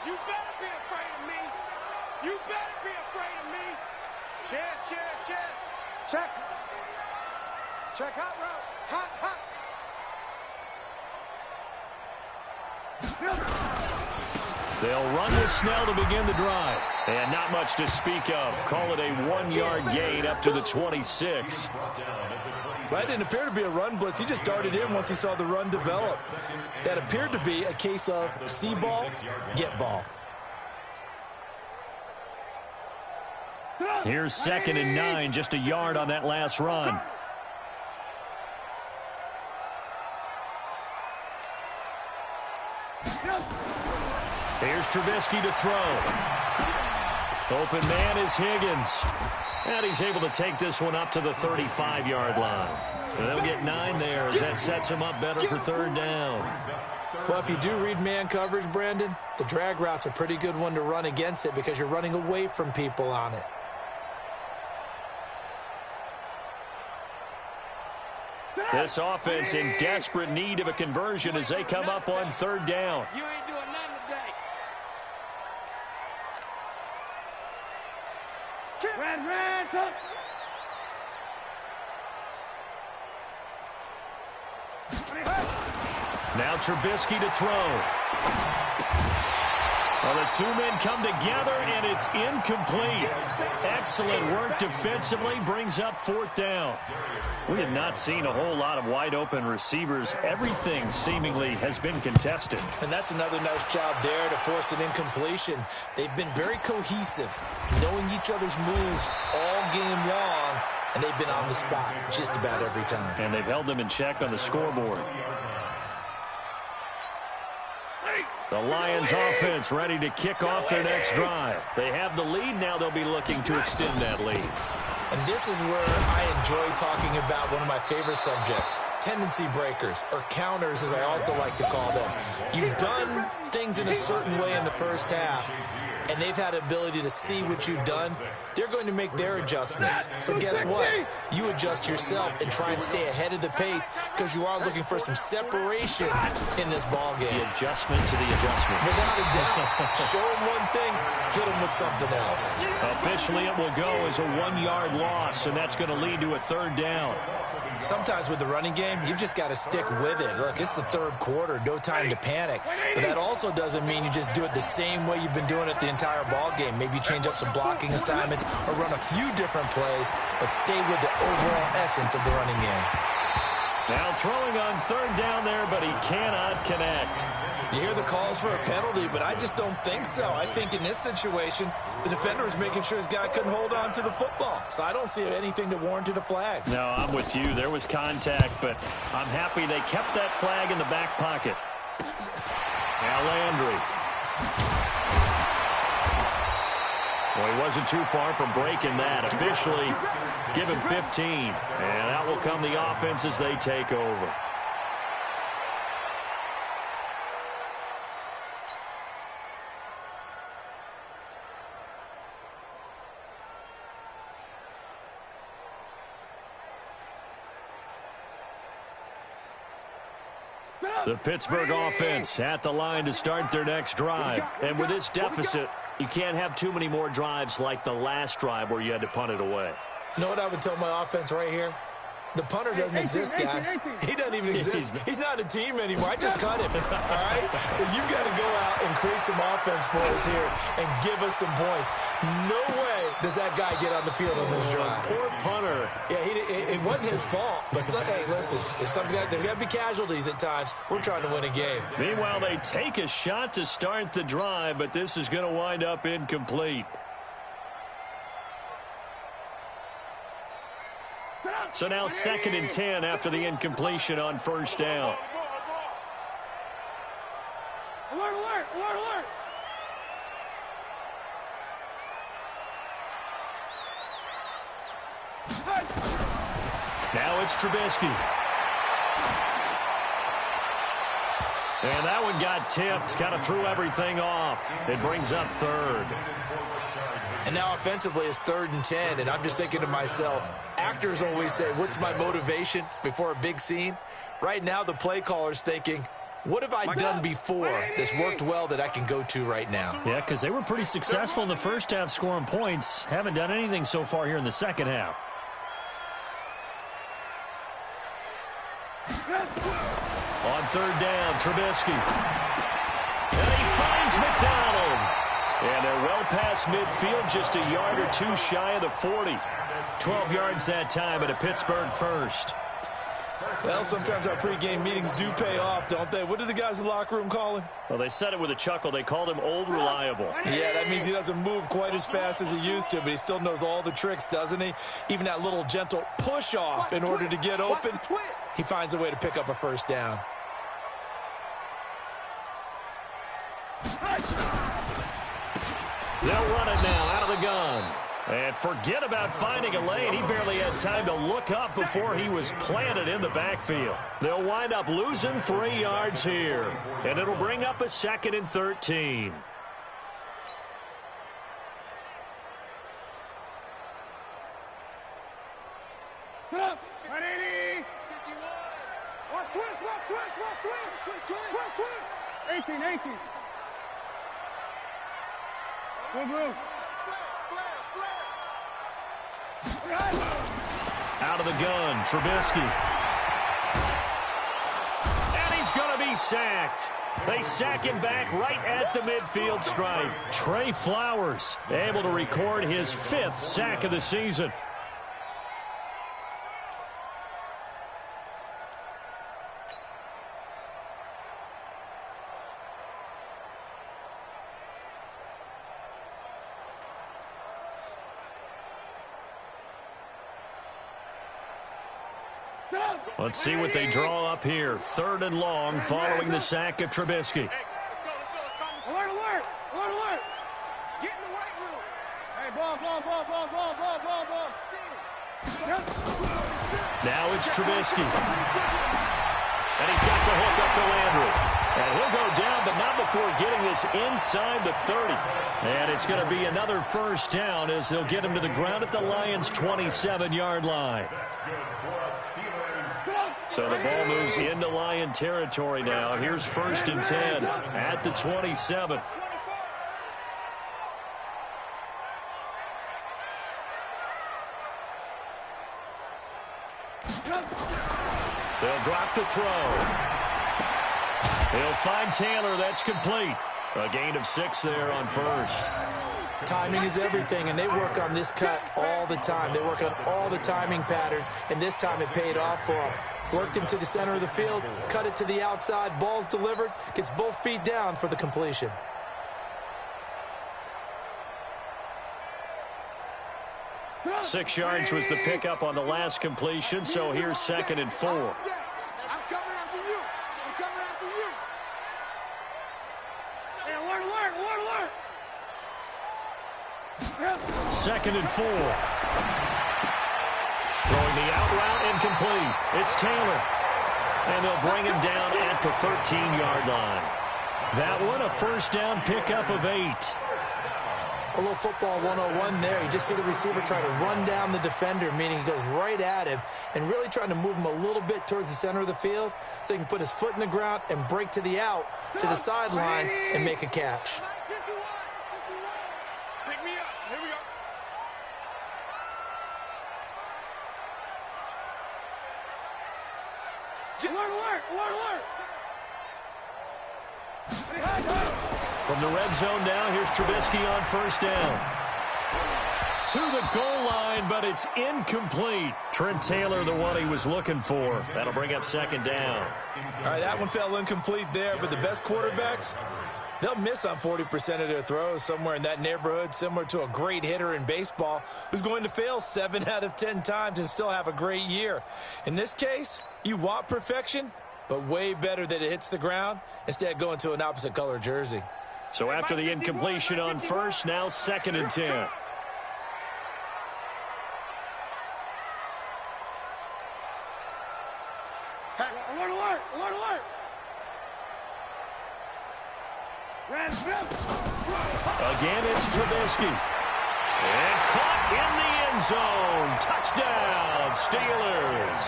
You better be afraid of me. You better be afraid of me. Chance. Check. Check hot route. Hot. They'll run with Snell to begin the drive. And not much to speak of. Call it a 1-yard gain up to the 26. That didn't appear to be a run blitz. He just darted in once he saw the run develop. That appeared to be a case of see ball, get ball. Here's 2nd and 9, just a yard on that last run. Here's Trubisky to throw. Open man is Higgins. And he's able to take this one up to the 35-yard line. And they'll get 9 there as that sets him up better for 3rd down. Well, if you do read man coverage, Brandon, the drag route's a pretty good one to run against it because you're running away from people on it. This offense in desperate need of a conversion as they come up on 3rd down. You ain't doing nothing today. Red, touch. Now Trubisky to throw. Well, the two men come together, and it's incomplete. Excellent work defensively, brings up 4th down. We have not seen a whole lot of wide-open receivers. Everything seemingly has been contested. And that's another nice job there to force an incompletion. They've been very cohesive, knowing each other's moves all game long, and they've been on the spot just about every time. And they've held them in check on the scoreboard. The Lions offense ready to kick off their next drive. They have the lead. Now they'll be looking to extend that lead. And this is where I enjoy talking about one of my favorite subjects, tendency breakers, or counters as I also like to call them. You've done things in a certain way in the first half, and they've had the ability to see what you've done. They're going to make their adjustments. So guess what? You adjust yourself and try and stay ahead of the pace because you are looking for some separation in this ball game. The adjustment to the adjustment. Without a doubt. Show them one thing, hit them with something else. Officially, it will go as a 1-yard loss, and that's going to lead to a 3rd down. Sometimes with the running game, you've just got to stick with it. Look, it's the 3rd quarter, no time to panic. But that also doesn't mean you just do it the same way you've been doing it the entire ball game. Maybe change up some blocking assignments or run a few different plays, but stay with the overall essence of the running game. Now throwing on 3rd down there, but he cannot connect. You hear the calls for a penalty, but I just don't think so. I think in this situation, the defender was making sure his guy couldn't hold on to the football. So I don't see anything that warranted a flag. No, I'm with you. There was contact, but I'm happy they kept that flag in the back pocket. Now Landry. Well, he wasn't too far from breaking that. Officially, give him 15. And out will come the offense as they take over. The Pittsburgh offense at the line to start their next drive. And with this deficit, You can't have too many more drives like the last drive where you had to punt it away. You know what I would tell my offense right here? The punter doesn't exist, guys. He doesn't even exist. He's not a team anymore. I just cut him, all right? So you've got to go out and create some offense for us here and give us some points. No way does that guy get on the field on this drive. Poor punter. Yeah, it wasn't his fault. But, hey, listen, there's got to be casualties at times. We're trying to win a game. Meanwhile, they take a shot to start the drive, but this is going to wind up incomplete. So now 2nd and 10 after the incompletion on first down. Alert, alert, alert, alert. Now it's Trubisky. And that one got tipped, kind of threw everything off. It brings up 3rd. And now offensively it's 3rd and 10, and I'm just thinking to myself, actors always say, what's my motivation before a big scene? Right now the play caller's thinking, what have I done before that's worked well that I can go to right now? Yeah, because they were pretty successful in the first half scoring points. Haven't done anything so far here in the second half. On 3rd down, Trubisky. And he finds McDonald. And they're well past midfield, just a yard or two shy of the 40. 12 yards that time at a Pittsburgh first. Well, sometimes our pregame meetings do pay off, don't they? What do the guys in the locker room call him? Well, they said it with a chuckle. They called him Old Reliable. Yeah, that means he doesn't move quite as fast as he used to, but he still knows all the tricks, doesn't he? Even that little gentle push-off in order to get open, he finds a way to pick up a first down. They'll run it now out of the gun. And forget about finding a lane. He barely had time to look up before he was planted in the backfield. They'll wind up losing 3 yards here. And it'll bring up a 2nd and 13. Get up. 180. 51. Watch twist, watch twist, watch twist. Twist, twist. 18, 18. Blue, blue. Out of the gun, Trubisky. And he's going to be sacked. They sack him back right at the midfield stripe. Trey Flowers able to record his 5th sack of the season. Let's see what they draw up here. 3rd and long following the sack of Trubisky. Alert, alert, alert, alert. Get in the right room. Hey, ball. Now it's Trubisky. And he's got the hook up to Landry. And he'll go down, but not before getting this inside the 30. And it's going to be another first down as they'll get him to the ground at the Lions' 27-yard line. So the ball moves into Lion territory now. Here's 1st and 10 at the 27. They'll drop the throw. They'll find Taylor. That's complete. A gain of 6 there on first. Timing is everything, and they work on this cut all the time. They work on all the timing patterns, and this time it paid off for them. Worked him to the center of the field, cut it to the outside, ball's delivered, gets both feet down for the completion. Six yards was the pickup on the last completion, so here's 2nd and 4. I'm coming after you. I'm coming after you. Hey, alert. 2nd and 4. Throwing the out route incomplete. It's Taylor. And they'll bring him down at the 13-yard line. That one a first down pickup of 8. A little football 101 there. You just see the receiver try to run down the defender, meaning he goes right at him and really trying to move him a little bit towards the center of the field so he can put his foot in the ground and break to the out, to the sideline, and make a catch. Alert, alert, alert. From the red zone now, here's Trubisky on first down. To the goal line, but it's incomplete. Trent Taylor, the one he was looking for. That'll bring up second down. All right, that one fell incomplete there, but the best quarterbacks, they'll miss on 40% of their throws, somewhere in that neighborhood, similar to a great hitter in baseball who's going to fail 7 out of 10 times and still have a great year. In this case, you want perfection, but way better that it hits the ground instead of going to an opposite color jersey. So after the incompletion on first, now 2nd and 10. Alert, alert, alert, alert. Again, it's Trubisky. And caught in the end zone. Touchdown, Steelers.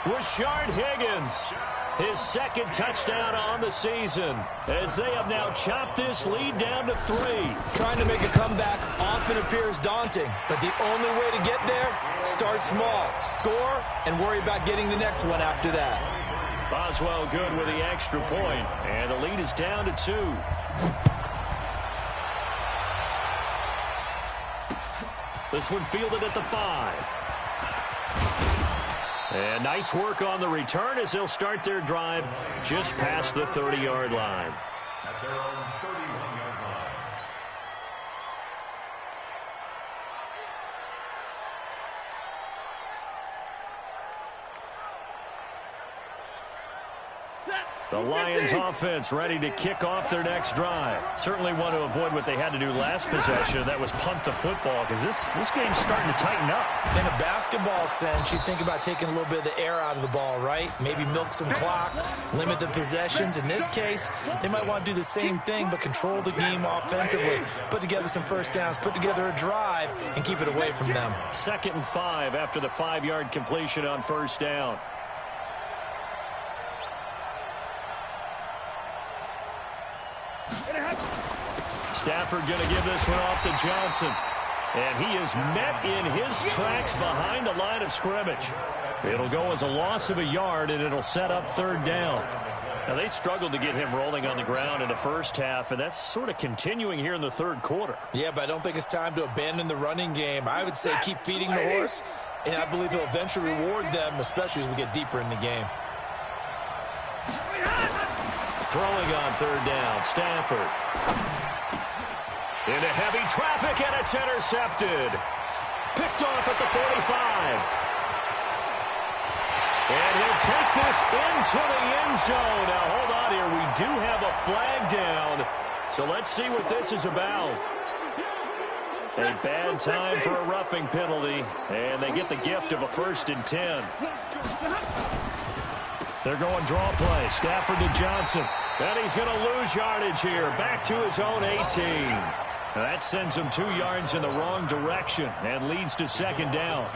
Rashard Higgins, his 2nd touchdown on the season, as they have now chopped this lead down to 3. Trying to make a comeback often appears daunting, but the only way to get there, start small, score, and worry about getting the next one after that. Boswell good with the extra point, and the lead is down to 2. This one fielded at the 5. And nice work on the return as they'll start their drive just past the 30-yard line. At their own 31-yard line. The Lions offense ready to kick off their next drive. Certainly want to avoid what they had to do last possession. That was punt the football, because this game's starting to tighten up. In a basketball sense, you think about taking a little bit of the air out of the ball, right? Maybe milk some clock, limit the possessions. In this case, they might want to do the same thing, but control the game offensively. Put together some first downs, put together a drive, and keep it away from them. 2nd and 5 after the 5-yard completion on first down. Stafford going to give this one off to Johnson. And he is met in his tracks behind the line of scrimmage. It'll go as a loss of a yard, and it'll set up 3rd down. Now, they struggled to get him rolling on the ground in the first half, and that's sort of continuing here in the 3rd quarter. Yeah, but I don't think it's time to abandon the running game. I would say keep feeding the horse, and I believe he'll eventually reward them, especially as we get deeper in the game. Throwing on 3rd down, Stafford. Into heavy traffic, and it's intercepted. Picked off at the 45. And he'll take this into the end zone. Now, hold on here. We do have a flag down. So let's see what this is about. A bad time for a roughing penalty. And they get the gift of a 1st and 10. They're going draw play. Stafford to Johnson. And he's going to lose yardage here. Back to his own 18. Now that sends him 2 yards in the wrong direction and leads to 2nd down.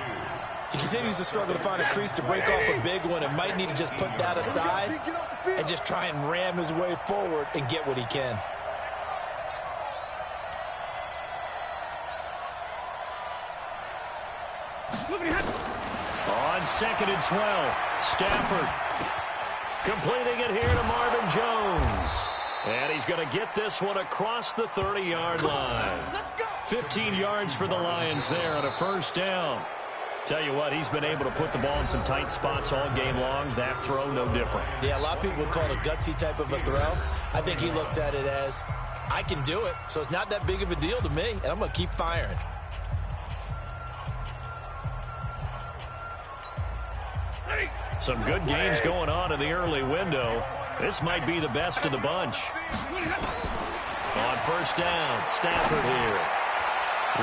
He continues to struggle to find a crease to break off a big one and might need to just put that aside and just try and ram his way forward and get what he can. On 2nd and 12, Stafford completing it here to Marvin Jones. And he's going to get this one across the 30-yard line. 15 yards for the Lions there on a 1st down. Tell you what, he's been able to put the ball in some tight spots all game long. That throw, no different. Yeah, a lot of people would call it a gutsy type of a throw. I think he looks at it as, I can do it, so it's not that big of a deal to me, and I'm going to keep firing. Some good games going on in the early window. This might be the best of the bunch. On 1st down, Stafford here.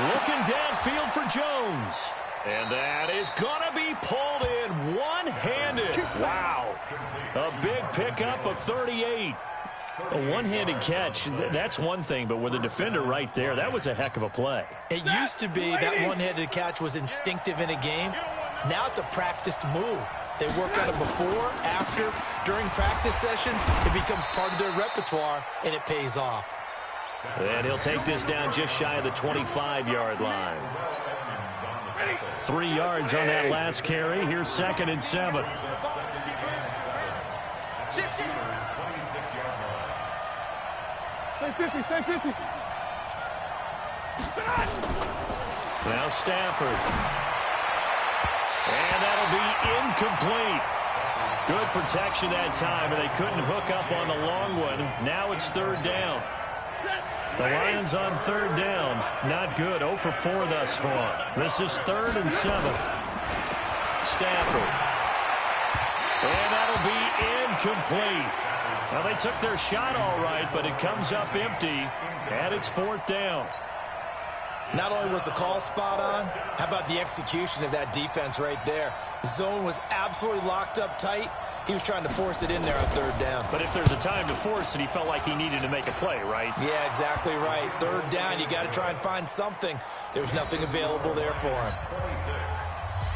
Looking downfield for Jones. And that is going to be pulled in one-handed. Wow. A big pickup of 38. A one-handed catch, that's one thing, but with a defender right there, that was a heck of a play. It used to be that one-handed catch was instinctive in a game. Now it's a practiced move. They work on it before, after, during practice sessions. It becomes part of their repertoire, and it pays off. And he'll take this down just shy of the 25-yard line. 3 yards on that last carry. Here's 2nd and 7. Steelers' 26-yard line. Stay 50, stay 50. Now Stafford. And that'll be incomplete. Good protection that time, and they couldn't hook up on the long one. Now it's third down. The Lions on third down. Not good. 0 for 4 thus far. This is 3rd and 7. Stafford. And that'll be incomplete. Well, they took their shot all right, but it comes up empty, and it's 4th down. Not only was the call spot on, how about the execution of that defense right there? The zone was absolutely locked up tight. He was trying to force it in there on third down. But if there's a time to force it, he felt like he needed to make a play, right? Yeah, exactly right. Third down, you got to try and find something. There was nothing available there for him.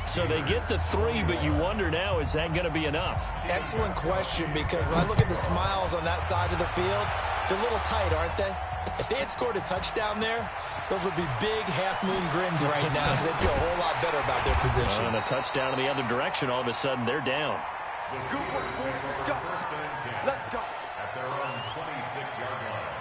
So they get to 3, but you wonder now, is that going to be enough? Excellent question, because when I look at the smiles on that side of the field, they're a little tight, aren't they? If they had scored a touchdown there, those would be big half-moon grins right now because they'd feel a whole lot better about their position. And a touchdown in the other direction, all of a sudden they're down. Good work, boys. Go. Let's go. At their own 26-yard line.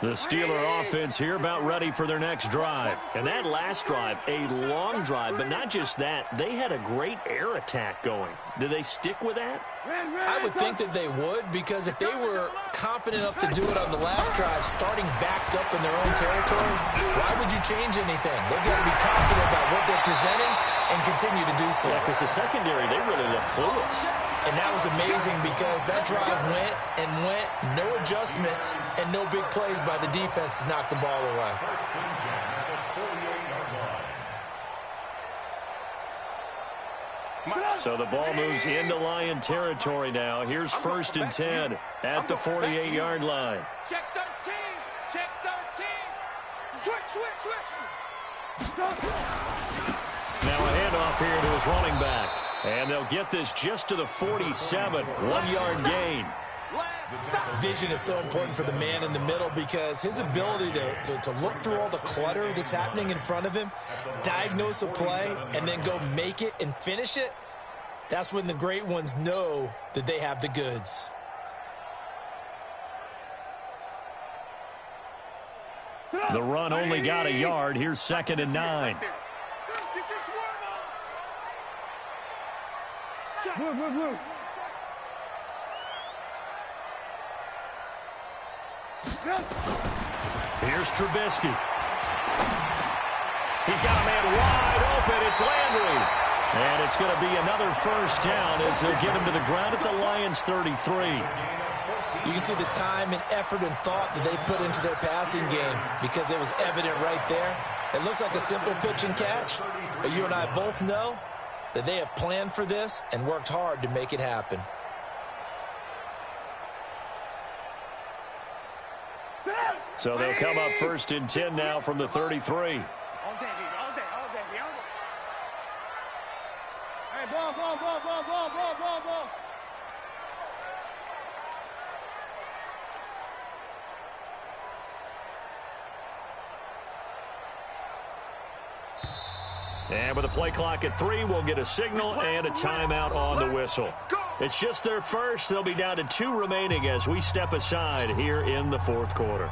The Steeler offense here about ready for their next drive. And that last drive, a long drive, but not just that. They had a great air attack going. Do they stick with that? I would think that they would, because if they were confident enough to do it on the last drive, starting backed up in their own territory, why would you change anything? They've got to be confident about what they're presenting and continue to do so. Yeah, because the secondary, they really look clueless. And that was amazing because that drive went and went, no adjustments, and no big plays by the defense to knock the ball away. So the ball moves into Lion territory now. Here's 1st and 10 at the 48-yard line. Check 13. Check 13. Switch. Now a handoff here to his running back. And they'll get this just to the 47. 1-yard gain. Vision is so important for the man in the middle because his ability to look through all the clutter that's happening in front of him, diagnose a play, and then go make it and finish it, that's when the great ones know that they have the goods. The run only got a yard. Here's 2nd and 9. Move. Here's Trubisky. He's got a man wide open. It's Landry. And it's going to be another 1st down as they'll get him to the ground at the Lions' 33. You can see the time and effort and thought that they put into their passing game because it was evident right there. It looks like a simple pitch and catch, but you and I both know that they have planned for this and worked hard to make it happen. So they'll come up 1st and 10 now from the 33. All day. Hey, ball. And with a play clock at 3, we'll get a signal and a timeout on the whistle. It's just their first. They'll be down to 2 remaining as we step aside here in the 4th quarter.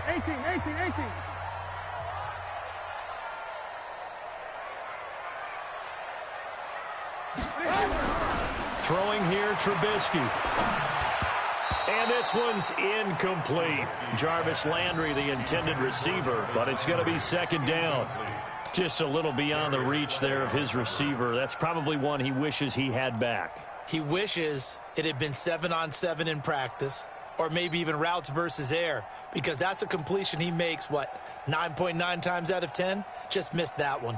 Hey, 18. Throwing here, Trubisky. And this one's incomplete. Jarvis Landry, the intended receiver, but it's going to be 2nd down. Just a little beyond the reach there of his receiver. That's probably one he wishes he had back. He wishes it had been 7-on-7 in practice, or maybe even routes versus air, because that's a completion he makes, 9.9 times out of 10? Just missed that one.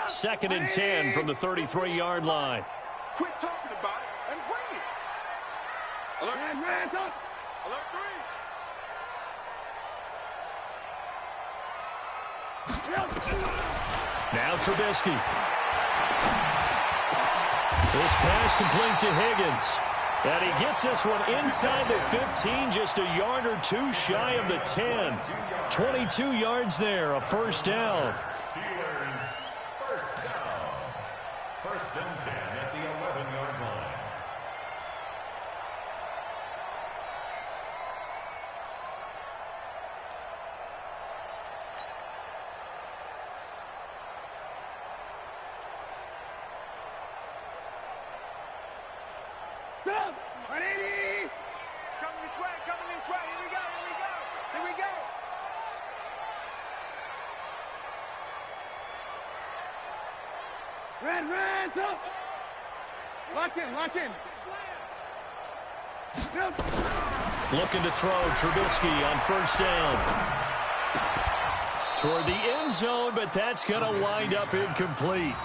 2nd and 10 from the 33-yard line. Quit talking about it and bring it. Alert three. Now Trubisky. This pass complete to Higgins. And he gets this one inside the 15, just a yard or two shy of the 10. 22 yards there, a first down. Steelers, first down. First and 10 at the 11-yard line. Stop! 180! It's coming this way, coming this way. Here we go, here we go, here we go. Red, up! Lock in, lock in. Looking to throw, Trubisky on first down. Toward the end zone, but that's going to wind up incomplete.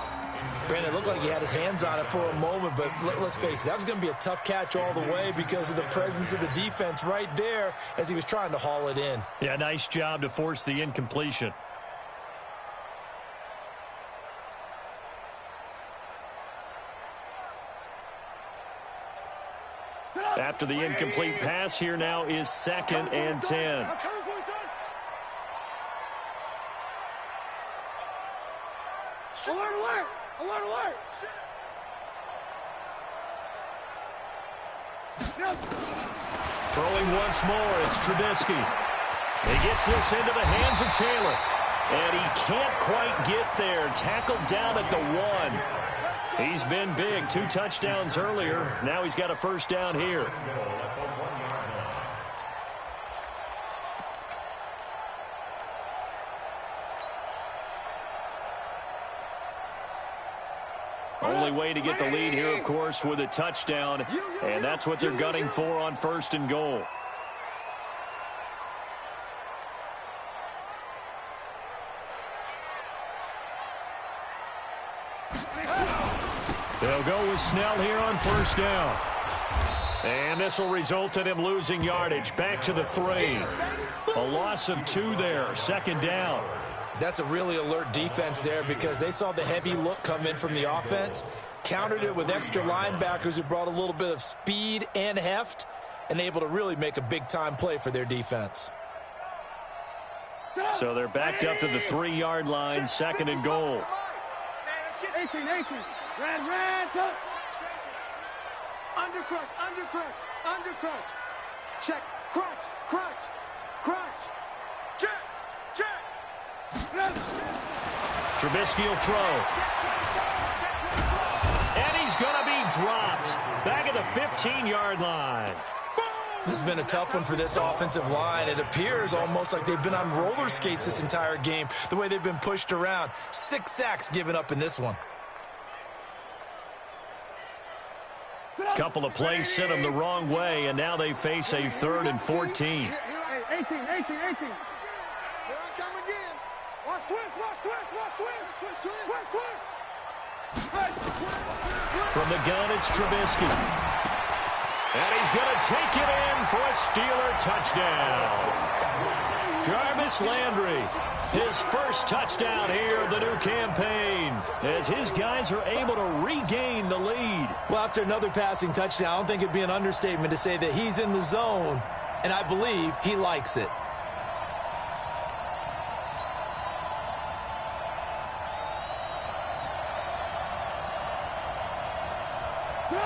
Brandon, it looked like he had his hands on it for a moment, but let's face it, that was going to be a tough catch all the way because of the presence of the defense right there as he was trying to haul it in. Yeah, nice job to force the incompletion. After the incomplete pass, here now is 2nd and 10. Alert, alert! Alert, alert! Throwing once more, it's Trubisky. He gets this into the hands of Taylor. And he can't quite get there. Tackled down at the 1. He's been big. 2 touchdowns earlier. Now he's got a first down here. Only way to get the lead here, of course, with a touchdown. And that's what they're gunning for on 1st and goal. They'll go with Snell here on first down. And this will result in him losing yardage. Back to the 3. A loss of 2 there. 2nd down. That's a really alert defense there because they saw the heavy look come in from the offense, countered it with extra linebackers who brought a little bit of speed and heft, and able to really make a big-time play for their defense. So they're backed up to the 3-yard line, 2nd and goal. 18. Red, up! Undercrunch. Check, crunch. Check! Trubisky will throw. And he's going to be dropped. Back at the 15-yard line. This has been a tough one for this offensive line. It appears almost like they've been on roller skates this entire game, the way they've been pushed around. 6 sacks given up in this one. Couple of plays sent them the wrong way, and now they face a 3rd and 14. 18. Here I come again. Watch twist. From the gun, it's Trubisky. And he's going to take it in for a Steeler touchdown. Jarvis Landry, his first touchdown here of the new campaign, as his guys are able to regain the lead. Well, after another passing touchdown, I don't think it'd be an understatement to say that he's in the zone, and I believe he likes it.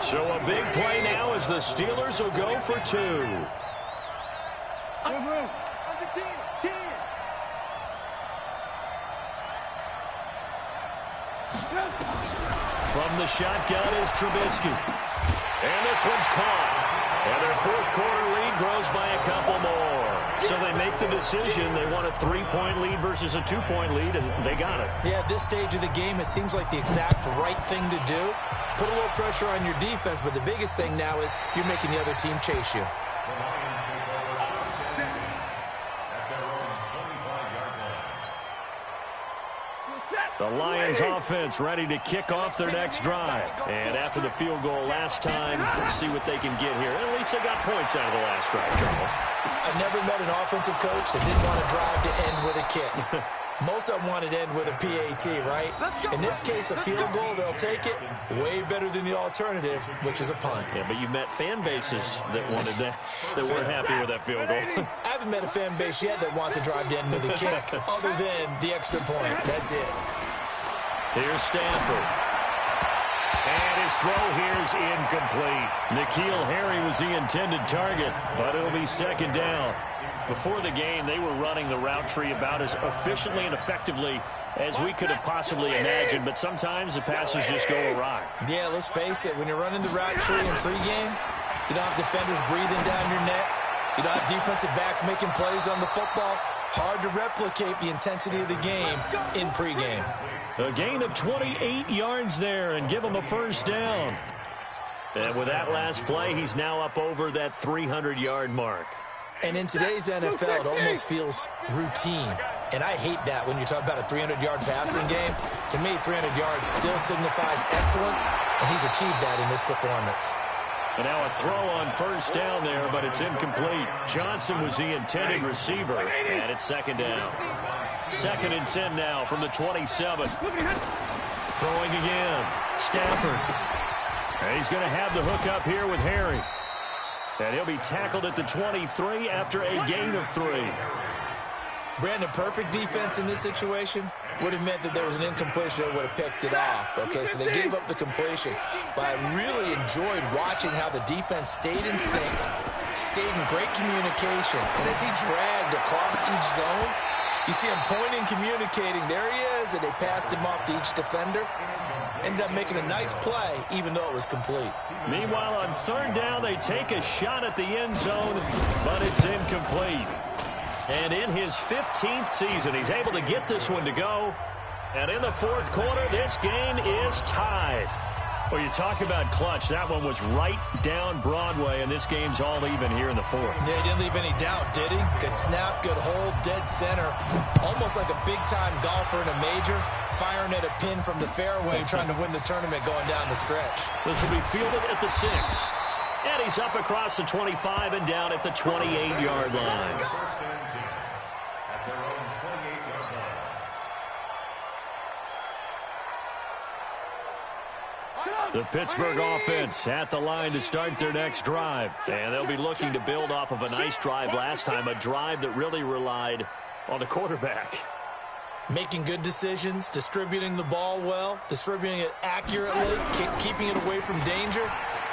So a big play now as the Steelers will go for 2. Under 10. From the shotgun is Trubisky. And this one's caught. And their 4th quarter lead grows by a couple more. So they make the decision. They want a 3-point lead versus a 2-point lead, and they got it. Yeah, at this stage of the game, it seems like the exact right thing to do. Put a little pressure on your defense, but the biggest thing now is you're making the other team chase you. Set. The Lions offense ready to kick off their next drive. And after the field goal last time, let's see what they can get here. At least they got points out of the last drive, Charles. I never met an offensive coach that didn't want to drive to end with a kick. Most of them wanted to end with a PAT, right? In this case, a field goal, they'll take it. Way better than the alternative, which is a punt. Yeah, but you've met fan bases that wanted that weren't happy with that field goal. I haven't met a fan base yet that wants to drive to end with a kick, other than the extra point. That's it. Here's Stafford. And his throw here is incomplete. N'Keal Harry was the intended target, but it'll be second down. Before the game, they were running the route tree about as efficiently and effectively as we could have possibly imagined, but sometimes the passes just go awry. Yeah, let's face it. When you're running the route tree in pregame, you don't have defenders breathing down your neck. You don't have defensive backs making plays on the football. Hard to replicate the intensity of the game in pregame. A gain of 28 yards there and give him a first down. And with that last play, he's now up over that 300-yard mark. And in today's NFL, it almost feels routine. And I hate that when you talk about a 300-yard passing game. To me, 300 yards still signifies excellence, and he's achieved that in this performance. And now a throw on first down there, but it's incomplete. Johnson was the intended receiver, and it's second down. 2nd and 10 now from the 27. Throwing again. Stafford. And he's going to have the hook up here with Harry. And he'll be tackled at the 23 after a gain of 3. Brandon, perfect defense in this situation would have meant that there was an incompletion that would have picked it off. Okay, so they gave up the completion. But I really enjoyed watching how the defense stayed in sync, stayed in great communication. And as he dragged across each zone, you see him pointing, communicating. There he is, and they passed him off to each defender. Ended up making a nice play, even though it was complete. Meanwhile, on third down, they take a shot at the end zone, but it's incomplete. And in his 15th season, he's able to get this one to go. And in the fourth quarter, this game is tied. Well, you talk about clutch. That one was right down Broadway, and this game's all even here in the fourth. Yeah, he didn't leave any doubt, did he? Good snap, good hold, dead center. Almost like a big-time golfer in a major, firing at a pin from the fairway, trying to win the tournament going down the stretch. This will be fielded at the 6. And he's up across the 25 and down at the 28-yard line. The Pittsburgh offense at the line to start their next drive. And they'll be looking to build off of a nice drive last time, a drive that really relied on the quarterback. Making good decisions, distributing the ball well, distributing it accurately, keeping it away from danger.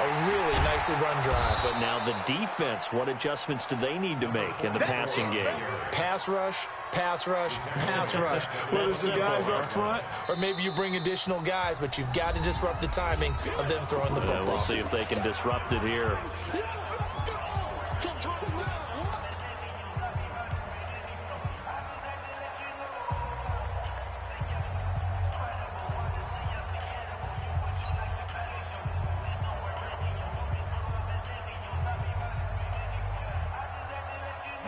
A really nicely run drive. But now the defense, what adjustments do they need to make in the passing game? Pass rush, pass rush, pass rush. Whether it's the guys up front or maybe you bring additional guys, but you've got to disrupt the timing of them throwing the football. We'll see if they can disrupt it here.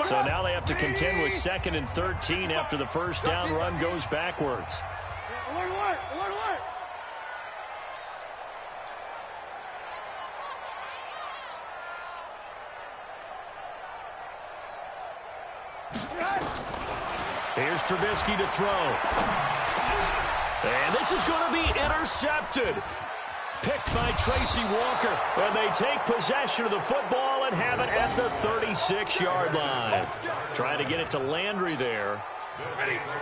So now they have to contend with 2nd and 13 after the first down run goes backwards. Alert, alert, alert, alert. Here's Trubisky to throw. And this is going to be intercepted. Picked by Tracy Walker. And they take possession of the football and have it at the 36-yard line. Trying to get it to Landry there.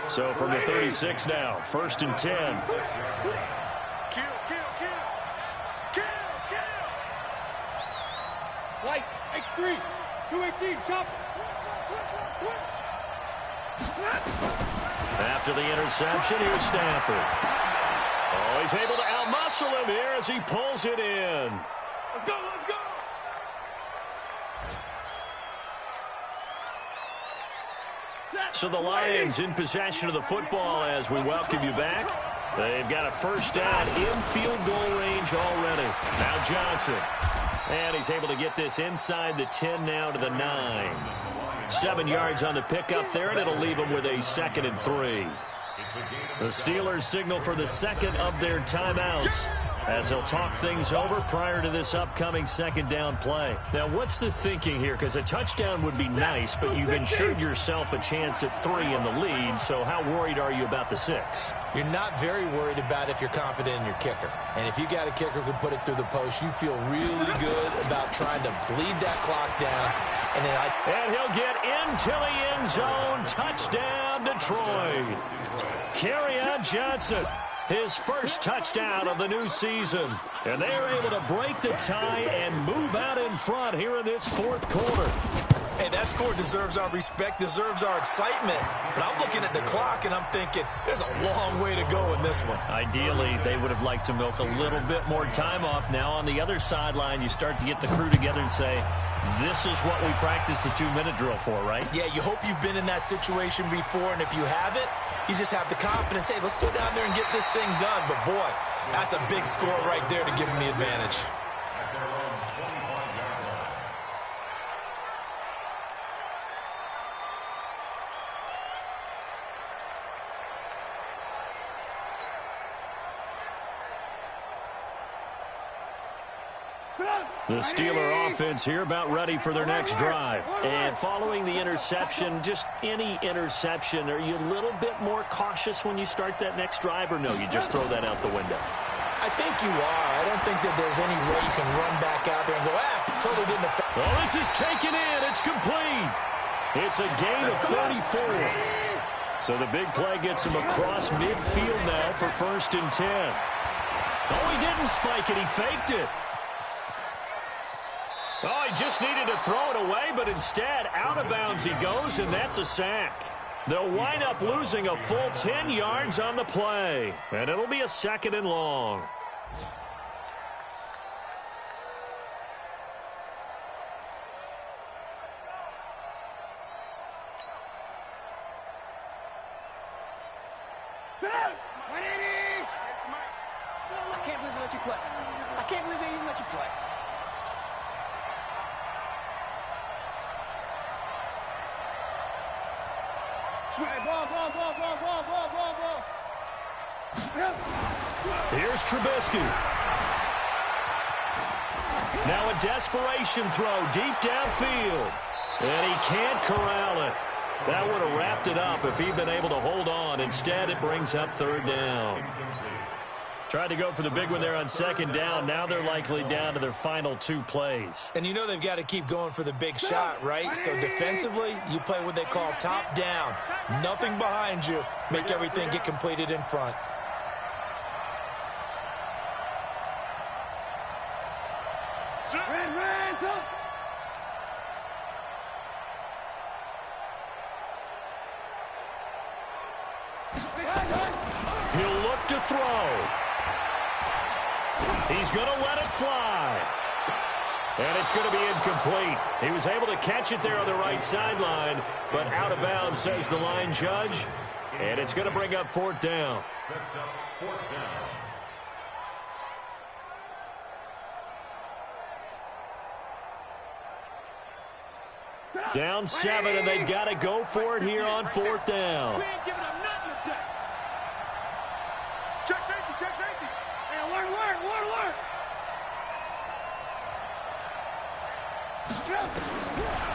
So from the 36 now, 1st and 10. Kill, kill, kill. Kill, kill. White, X3, 218, chop. After the interception, here's Stafford. Oh, he's able to outmuscle him here as he pulls it in. Let's go, let's go. So the Lions in possession of the football as we welcome you back. They've got a first down in field goal range already. Now Johnson. And he's able to get this inside the 10 now to the 9. 7 yards on the pickup there, and it'll leave him with a 2nd and 3. The Steelers signal for the second of their timeouts as they'll talk things over prior to this upcoming second down play. Now, what's the thinking here? Because a touchdown would be nice, but you've ensured yourself a chance at 3 in the lead, so how worried are you about the 6? You're not very worried about if you're confident in your kicker. And if you got a kicker who can put it through the post, you feel really good about trying to bleed that clock down. And he'll get into the end zone. Touchdown, Detroit. Kerryon Johnson, his first touchdown of the new season. And they are able to break the tie and move out in front here in this fourth quarter. Hey, that score deserves our respect, deserves our excitement. But I'm looking at the clock, and I'm thinking, there's a long way to go in this one. Ideally, they would have liked to milk a little bit more time off. Now, on the other sideline, you start to get the crew together and say, this is what we practiced a 2-minute drill for, right? Yeah, you hope you've been in that situation before, and if you haven't, you just have the confidence, hey, let's go down there and get this thing done. But, boy, that's a big score right there to give them the advantage. The Steeler offense here about ready for their next drive. And following the interception, just any interception, are you a little bit more cautious when you start that next drive, or no, you just throw that out the window? I think you are. I don't think that there's any way you can run back out there and go, totally didn't affect. Well, this is taken in. It's complete. It's a gain of 34. So the big play gets him across midfield now for 1st and 10. Oh, he didn't spike it. He faked it. Oh, he just needed to throw it away, but instead, out of bounds he goes, and that's a sack. They'll wind up losing a full 10 yards on the play, and it'll be a 2nd and long. I can't believe they let you play. I can't believe they even let you play. Here's Trubisky. Now a desperation throw deep downfield. And he can't corral it. That would have wrapped it up if he'd been able to hold on. Instead, it brings up 3rd down. Tried to go for the big one there on 2nd down. Now they're likely down to their final 2 plays. And you know they've got to keep going for the big shot, right? So defensively, you play what they call top down. Nothing behind you. Make everything get completed in front. He'll look to throw. He's going to let it fly. And it's going to be incomplete. He was able to catch it there on the right sideline, but out of bounds, says the line judge. And it's going to bring up 4th down. Sets up 4th down. Down 7, and they've got to go for it here on 4th down. We ain't giving them nothing to check. Check safety, check safety. Hey, work.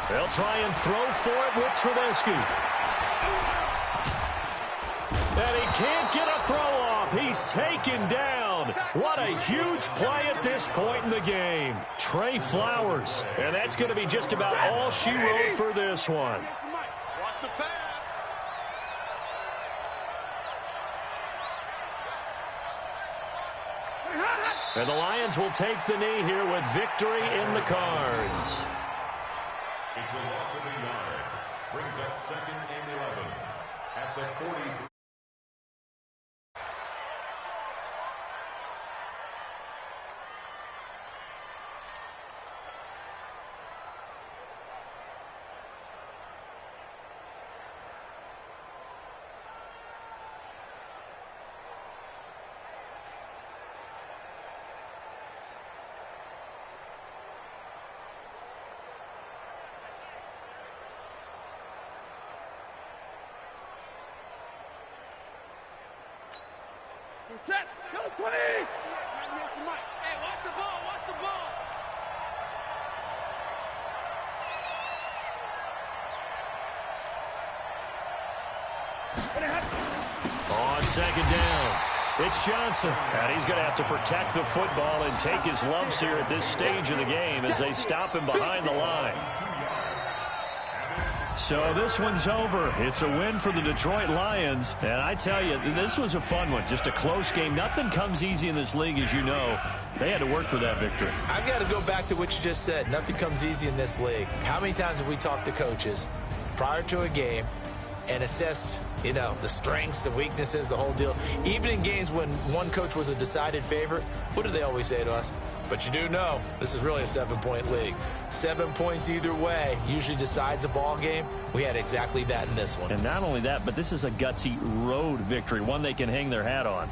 They'll try and throw for it with Trubisky. And he can't get a throw off. He's taken down. What a huge play at this point in the game. Trey Flowers. And that's going to be just about all she wrote for this one. Watch the pass. And the Lions will take the knee here with victory in the cards. It's a loss of a yard. Brings up 2nd and 11 at the 43. Check. Go 20. Hey, watch the ball. Watch the ball. On second down, it's Johnson. And he's going to have to protect the football and take his lumps here at this stage of the game as they stop him behind the line. So this one's over. It's a win for the Detroit Lions. And I tell you, this was a fun one. Just a close game. Nothing comes easy in this league, as you know. They had to work for that victory. I've got to go back to what you just said. Nothing comes easy in this league. How many times have we talked to coaches prior to a game and assessed, the strengths, the weaknesses, the whole deal? Even in games when one coach was a decided favorite, what do they always say to us? But you do know this is really a 7-point league. 7 points either way usually decides a ball game. We had exactly that in this one. And not only that, but this is a gutsy road victory, one they can hang their hat on.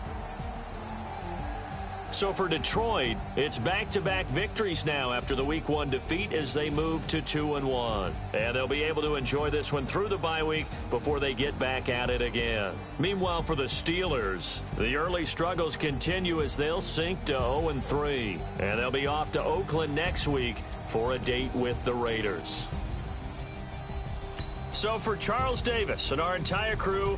So for Detroit, it's back-to-back victories now after the Week 1 defeat as they move to 2-1. And they'll be able to enjoy this one through the bye week before they get back at it again. Meanwhile, for the Steelers, the early struggles continue as they'll sink to 0-3. And they'll be off to Oakland next week for a date with the Raiders. So for Charles Davis and our entire crew,